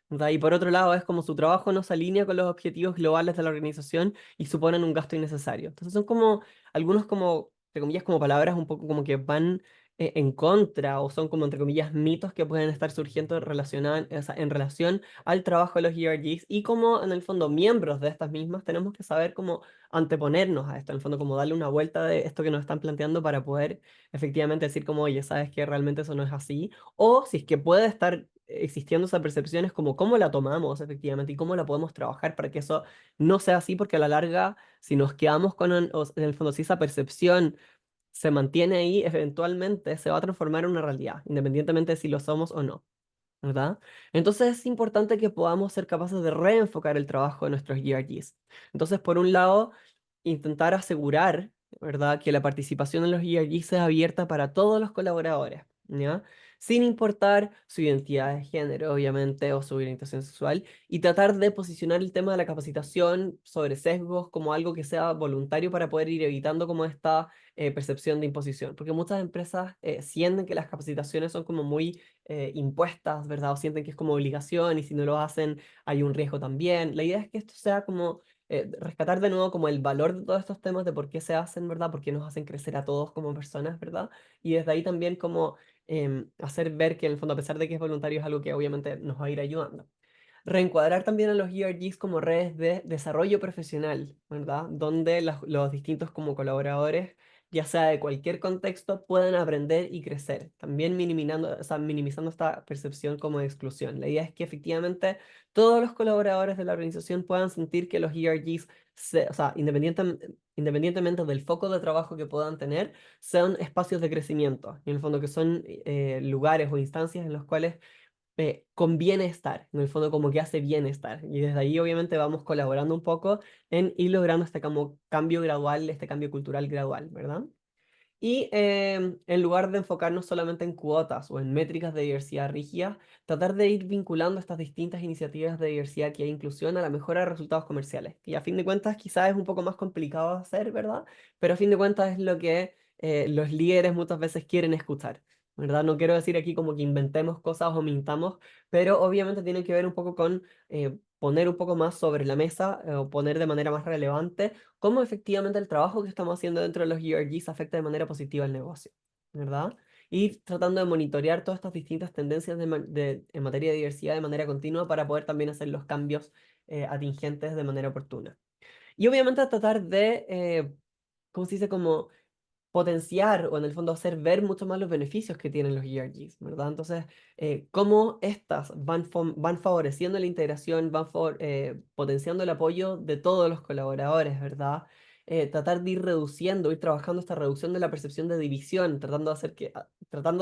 ¿verdad? Y por otro lado, es como su trabajo no se alinea con los objetivos globales de la organización y suponen un gasto innecesario. Entonces son como algunos como, entre comillas, como palabras un poco como que van en contra o son como, entre comillas, mitos que pueden estar surgiendo o sea, en relación al trabajo de los ERGs y como en el fondo miembros de estas mismas tenemos que saber cómo anteponernos a esto, en el fondo como darle una vuelta de esto que nos están planteando para poder efectivamente decir como, oye, sabes que realmente eso no es así, o si es que puede estar existiendo esa percepción, es como cómo la tomamos efectivamente y cómo la podemos trabajar para que eso no sea así, porque a la larga, si nos quedamos con, en el fondo, si esa percepción se mantiene ahí, eventualmente se va a transformar en una realidad, independientemente de si lo somos o no, ¿verdad? Entonces es importante que podamos ser capaces de reenfocar el trabajo de nuestros ERGs. Entonces, por un lado, intentar asegurar, ¿verdad?, que la participación en los ERG sea abierta para todos los colaboradores, ¿ya? Sin importar su identidad de género, obviamente, o su orientación sexual, y tratar de posicionar el tema de la capacitación sobre sesgos como algo que sea voluntario para poder ir evitando como esta percepción de imposición, porque muchas empresas sienten que las capacitaciones son como muy impuestas, ¿verdad? O sienten que es como obligación y si no lo hacen hay un riesgo también. La idea es que esto sea como rescatar de nuevo como el valor de todos estos temas, de por qué se hacen, ¿verdad? Por qué nos hacen crecer a todos como personas, ¿verdad? Y desde ahí también como hacer ver que en el fondo, a pesar de que es voluntario, es algo que obviamente nos va a ir ayudando. Reencuadrar también a los ERGs como redes de desarrollo profesional, ¿verdad? Donde los distintos como colaboradores, ya sea de cualquier contexto, puedan aprender y crecer, también minimizando, o sea, minimizando esta percepción como de exclusión. La idea es que efectivamente todos los colaboradores de la organización puedan sentir que los ERGs, o sea, independientemente del foco de trabajo que puedan tener, sean espacios de crecimiento, y en el fondo que son lugares o instancias en los cuales conviene estar, en el fondo como que hace bien estar. Y desde ahí obviamente vamos colaborando un poco en ir logrando este como cambio gradual, este cambio cultural gradual, ¿verdad? Y en lugar de enfocarnos solamente en cuotas o en métricas de diversidad rígidas, tratar de ir vinculando estas distintas iniciativas de diversidad que hay inclusión a la mejora de resultados comerciales. Y a fin de cuentas quizás es un poco más complicado de hacer, ¿verdad? Pero a fin de cuentas es lo que los líderes muchas veces quieren escuchar, ¿verdad? No quiero decir aquí como que inventemos cosas o mintamos, pero obviamente tiene que ver un poco con poner un poco más sobre la mesa o poner de manera más relevante cómo efectivamente el trabajo que estamos haciendo dentro de los ERGs afecta de manera positiva al negocio, ¿verdad? Y tratando de monitorear todas estas distintas tendencias en materia de diversidad de manera continua para poder también hacer los cambios atingentes de manera oportuna. Y obviamente tratar de, ¿cómo se dice? Como potenciar o en el fondo hacer ver mucho más los beneficios que tienen los ERGs, ¿verdad? Entonces, cómo estas van favoreciendo la integración, potenciando el apoyo de todos los colaboradores, ¿verdad? Tratar de ir reduciendo, ir trabajando esta reducción de la percepción de división, tratando de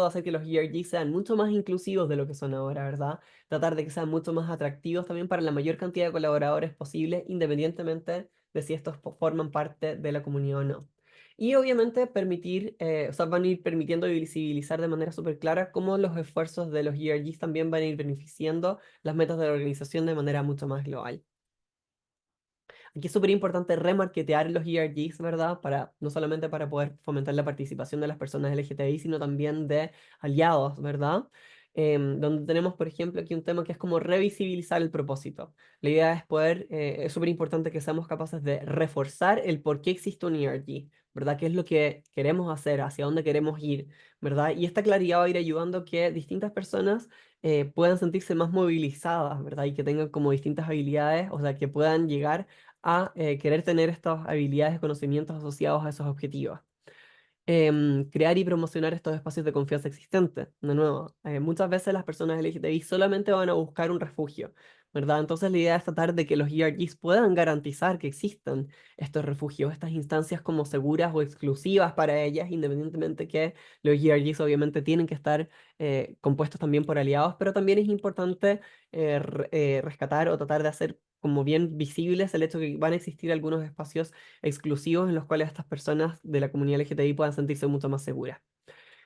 hacer que los ERGs sean mucho más inclusivos de lo que son ahora, ¿verdad? Tratar de que sean mucho más atractivos también para la mayor cantidad de colaboradores posible, independientemente de si estos forman parte de la comunidad o no. Y obviamente permitir, o sea, van a ir permitiendo visibilizar de manera súper clara cómo los esfuerzos de los ERGs también van a ir beneficiando las metas de la organización de manera mucho más global. Aquí es súper importante remarketear los ERGs, ¿verdad? No solamente para poder fomentar la participación de las personas LGTBI, sino también de aliados, ¿verdad? Donde tenemos, por ejemplo, aquí un tema que es como revisibilizar el propósito. La idea es es súper importante que seamos capaces de reforzar el por qué existe un ERG, ¿verdad? ¿Qué es lo que queremos hacer? ¿Hacia dónde queremos ir? ¿Verdad? Y esta claridad va a ir ayudando a que distintas personas puedan sentirse más movilizadas, ¿verdad? Y que tengan como distintas habilidades, o sea, que puedan llegar a querer tener estas habilidades y conocimientos asociados a esos objetivos. crear y promocionar estos espacios de confianza existentes. De nuevo, muchas veces las personas LGTBI solamente van a buscar un refugio, ¿verdad? Entonces la idea es tratar de que los ERGs puedan garantizar que existan estos refugios, estas instancias como seguras o exclusivas para ellas, independientemente que los ERGs obviamente tienen que estar compuestos también por aliados, pero también es importante rescatar o tratar de hacer como bien visibles el hecho de que van a existir algunos espacios exclusivos en los cuales estas personas de la comunidad LGTBI puedan sentirse mucho más seguras.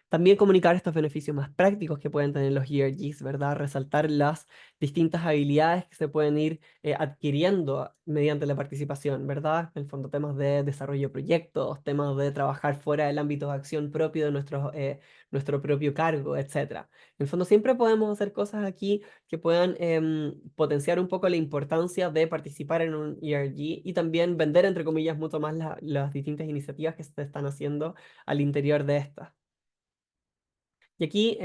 También comunicar estos beneficios más prácticos que pueden tener los ERGs, ¿verdad? Resaltar las distintas habilidades que se pueden ir adquiriendo mediante la participación, ¿verdad? En el fondo, temas de desarrollo de proyectos, temas de trabajar fuera del ámbito de acción propio de nuestro propio cargo, etcétera. En el fondo, siempre podemos hacer cosas aquí que puedan potenciar un poco la importancia de participar en un ERG y también vender, entre comillas, mucho más las distintas iniciativas que se están haciendo al interior de estas. Y aquí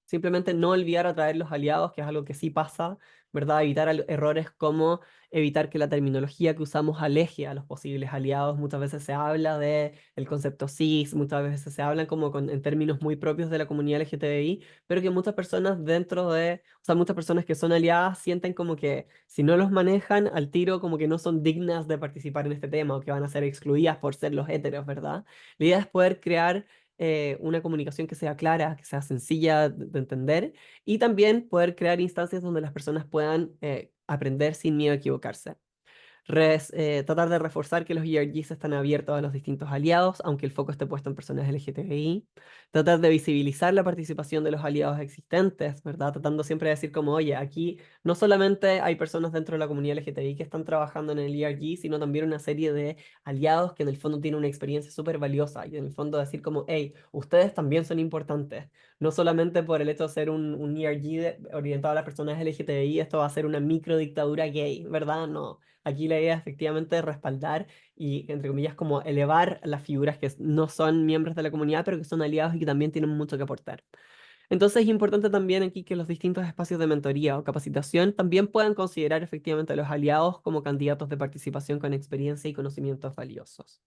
simplemente no olvidar atraer los aliados, que es algo que sí pasa, ¿verdad? Evitar errores como evitar que la terminología que usamos aleje a los posibles aliados. Muchas veces se habla de el concepto cis, muchas veces se hablan como en términos muy propios de la comunidad LGTBI, pero que muchas personas o sea, muchas personas que son aliadas sienten como que si no los manejan al tiro, como que no son dignas de participar en este tema o que van a ser excluidas por ser los héteros, ¿verdad? La idea es poder crear una comunicación que sea clara, que sea sencilla de entender y también poder crear instancias donde las personas puedan aprender sin miedo a equivocarse. Tratar de reforzar que los ERGs están abiertos a los distintos aliados, aunque el foco esté puesto en personas LGTBI. Tratar de visibilizar la participación de los aliados existentes, ¿verdad? Tratando siempre de decir como, oye, aquí no solamente hay personas dentro de la comunidad LGTBI que están trabajando en el ERG, sino también una serie de aliados que en el fondo tienen una experiencia súper valiosa y en el fondo decir como, hey, ustedes también son importantes. No solamente por el hecho de ser un ERG orientado a las personas LGTBI, esto va a ser una microdictadura gay, ¿verdad? No. Aquí la idea es efectivamente respaldar y, entre comillas, como elevar las figuras que no son miembros de la comunidad, pero que son aliados y que también tienen mucho que aportar. Entonces es importante también aquí que los distintos espacios de mentoría o capacitación también puedan considerar efectivamente a los aliados como candidatos de participación con experiencia y conocimientos valiosos.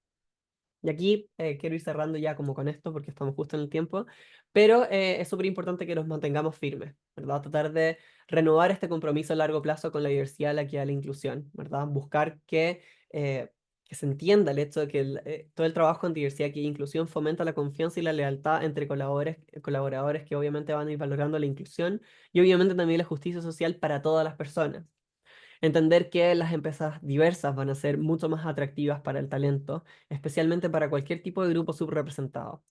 Y aquí quiero ir cerrando ya como con esto porque estamos justo en el tiempo, pero es súper importante que nos mantengamos firmes, ¿verdad? Tratar de renovar este compromiso a largo plazo con la diversidad, la equidad y la inclusión, ¿verdad? Buscar que se entienda el hecho de que todo el trabajo en diversidad, equidad e inclusión fomenta la confianza y la lealtad entre colaboradores que obviamente van a ir valorando la inclusión y obviamente también la justicia social para todas las personas. Entender que las empresas diversas van a ser mucho más atractivas para el talento, especialmente para cualquier tipo de grupo subrepresentado.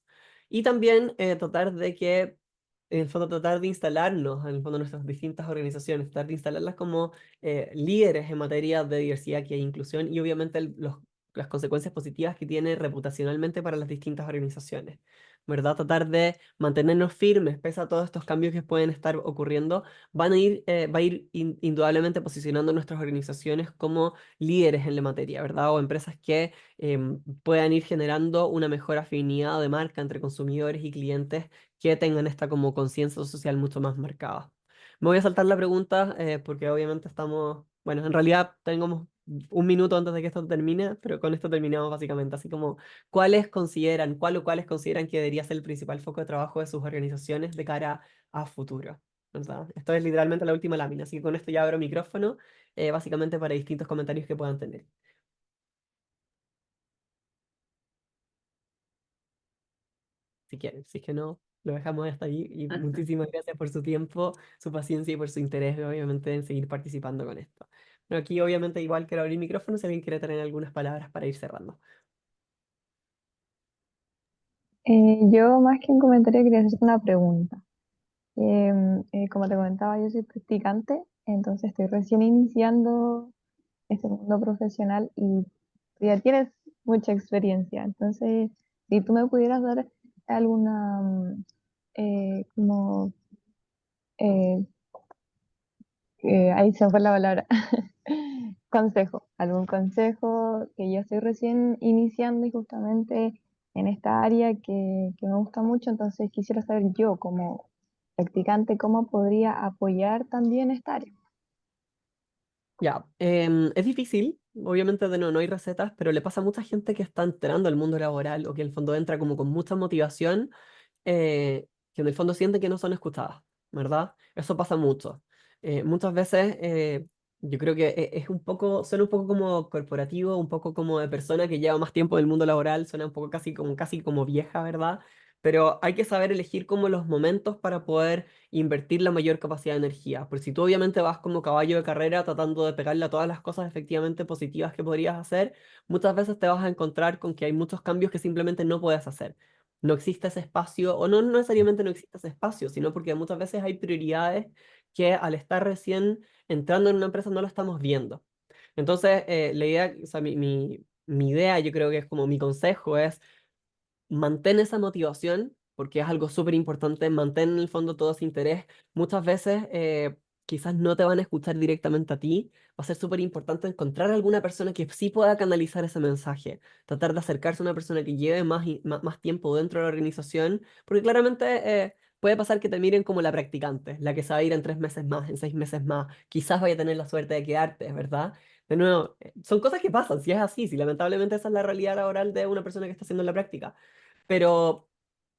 Y también tratar de que, en el fondo, tratar de instalarnos, en el fondo, nuestras distintas organizaciones, tratar de instalarlas como líderes en materia de diversidad, equidad e inclusión y obviamente las consecuencias positivas que tiene reputacionalmente para las distintas organizaciones. ¿Verdad? Tratar de mantenernos firmes pese a todos estos cambios que pueden estar ocurriendo va a ir indudablemente posicionando nuestras organizaciones como líderes en la materia, ¿verdad? O empresas que puedan ir generando una mejor afinidad de marca entre consumidores y clientes que tengan esta como conciencia social mucho más marcada. Me voy a saltar la pregunta porque obviamente estamos, bueno, en realidad tenemos un minuto antes de que esto termine, pero con esto terminamos básicamente, así como cuáles consideran que debería ser el principal foco de trabajo de sus organizaciones de cara a futuro. ¿Verdad? Esto es literalmente la última lámina, así que con esto ya abro micrófono, básicamente para distintos comentarios que puedan tener. Si quieren, si es que no, lo dejamos hasta ahí y muchísimas gracias por su tiempo, su paciencia y por su interés, obviamente, en seguir participando con esto. Pero aquí, obviamente, igual quiero abrir micrófono si alguien quiere tener algunas palabras para ir cerrando. Yo más que un comentario quería hacerte una pregunta. Como te comentaba, yo soy practicante, entonces estoy recién iniciando este mundo profesional y tú ya tienes mucha experiencia. Entonces, si tú me pudieras dar alguna, como, eh, ahí se fue la palabra, consejo, algún consejo que yo estoy recién iniciando y justamente en esta área que me gusta mucho, entonces quisiera saber yo como practicante cómo podría apoyar también esta área. Ya, es difícil obviamente de no hay recetas, pero le pasa a mucha gente que está entrando al mundo laboral o que en el fondo entra como con mucha motivación, que en el fondo sienten que no son escuchadas, ¿verdad? Eso pasa mucho. Muchas veces yo creo que es un poco, suena un poco como corporativo, un poco como de persona que lleva más tiempo en el mundo laboral, suena un poco casi como vieja, ¿verdad? Pero hay que saber elegir como los momentos para poder invertir la mayor capacidad de energía. Porque si tú obviamente vas como caballo de carrera tratando de pegarle a todas las cosas efectivamente positivas que podrías hacer, muchas veces te vas a encontrar con que hay muchos cambios que simplemente no puedes hacer. No existe ese espacio, o no necesariamente no existe ese espacio, sino porque muchas veces hay prioridades que al estar recién entrando en una empresa no lo estamos viendo. Entonces, la idea, o sea, mi idea, yo creo que es como mi consejo es mantén esa motivación, porque es algo súper importante, mantén en el fondo todo ese interés. Muchas veces quizás no te van a escuchar directamente a ti, va a ser súper importante encontrar alguna persona que sí pueda canalizar ese mensaje, tratar de acercarse a una persona que lleve más tiempo dentro de la organización, porque claramente puede pasar que te miren como la practicante, la que se va a ir en 3 meses más, en 6 meses más, quizás vaya a tener la suerte de quedarte, ¿verdad? De nuevo, son cosas que pasan, si es así, si lamentablemente esa es la realidad laboral de una persona que está haciendo la práctica. Pero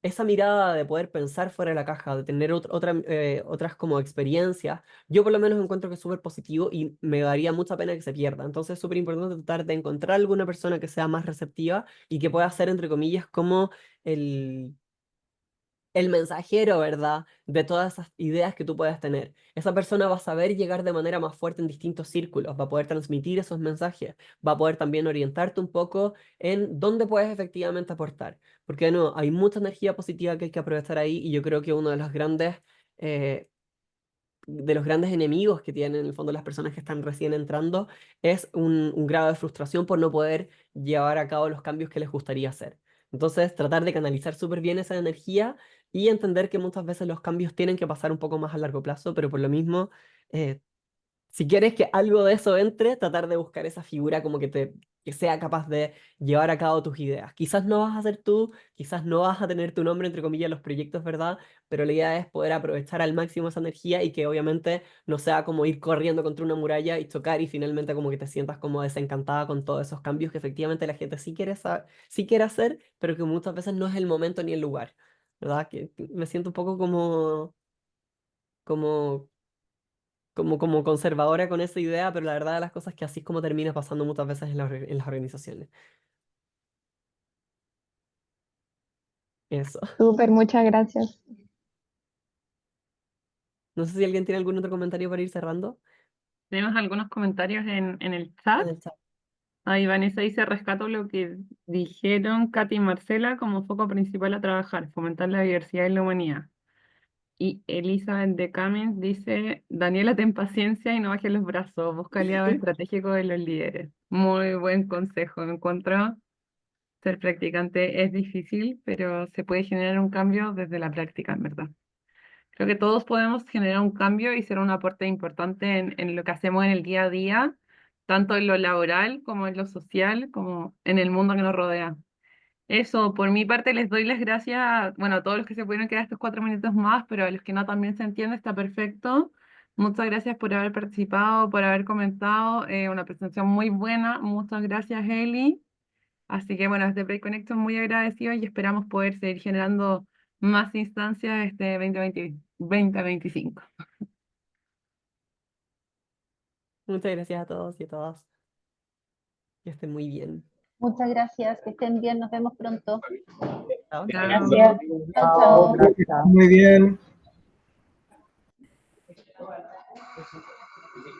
esa mirada de poder pensar fuera de la caja, de tener otras como experiencias, yo por lo menos encuentro que es súper positivo y me daría mucha pena que se pierda. Entonces es súper importante tratar de encontrar alguna persona que sea más receptiva y que pueda ser, entre comillas, como el el mensajero, ¿verdad? De todas esas ideas que tú puedas tener. Esa persona va a saber llegar de manera más fuerte en distintos círculos, va a poder transmitir esos mensajes, va a poder también orientarte un poco en dónde puedes efectivamente aportar. Porque no, hay mucha energía positiva que hay que aprovechar ahí y yo creo que uno eh, de los grandes enemigos que tienen en el fondo las personas que están recién entrando es un grado de frustración por no poder llevar a cabo los cambios que les gustaría hacer. Entonces, tratar de canalizar súper bien esa energía y entender que muchas veces los cambios tienen que pasar un poco más a largo plazo, pero por lo mismo, eh, si quieres que algo de eso entre, tratar de buscar esa figura como que sea capaz de llevar a cabo tus ideas. Quizás no vas a ser tú, quizás no vas a tener tu nombre, entre comillas, en los proyectos, ¿verdad? Pero la idea es poder aprovechar al máximo esa energía y que obviamente no sea como ir corriendo contra una muralla y chocar y finalmente como que te sientas como desencantada con todos esos cambios que efectivamente la gente sí quiere hacer, pero que muchas veces no es el momento ni el lugar, ¿verdad? Que me siento un poco como como conservadora con esa idea, pero la verdad de las cosas es que así es como termina pasando muchas veces en las organizaciones. Eso. Súper, muchas gracias. No sé si alguien tiene algún otro comentario para ir cerrando Tenemos algunos comentarios en el en chat. el chat. Ahí Vanessa dice, rescato lo que dijeron Katy y Marcela como foco principal a trabajar, fomentar la diversidad y la humanidad. Y Elizabeth de Cummings dice, Daniela, ten paciencia y no bajes los brazos, busca aliados estratégicos de los líderes. Muy buen consejo, encuentro. Ser practicante es difícil, pero se puede generar un cambio desde la práctica, en verdad. Creo que todos podemos generar un cambio y ser un aporte importante en lo que hacemos en el día a día, tanto en lo laboral como en lo social, como en el mundo que nos rodea. Eso, por mi parte les doy las gracias, bueno, a todos los que se pudieron quedar estos 4 minutos más, pero a los que no también se entiende, está perfecto. Muchas gracias por haber participado, por haber comentado, una presentación muy buena. Muchas gracias, Eli. Así que bueno, desde Break Connection muy agradecido y esperamos poder seguir generando más instancias este 2025. Muchas gracias a todos y a todas. Que estén muy bien. Muchas gracias, que estén bien, nos vemos pronto. Chao, chao. Chao. Gracias. Chao, chao. Muy bien.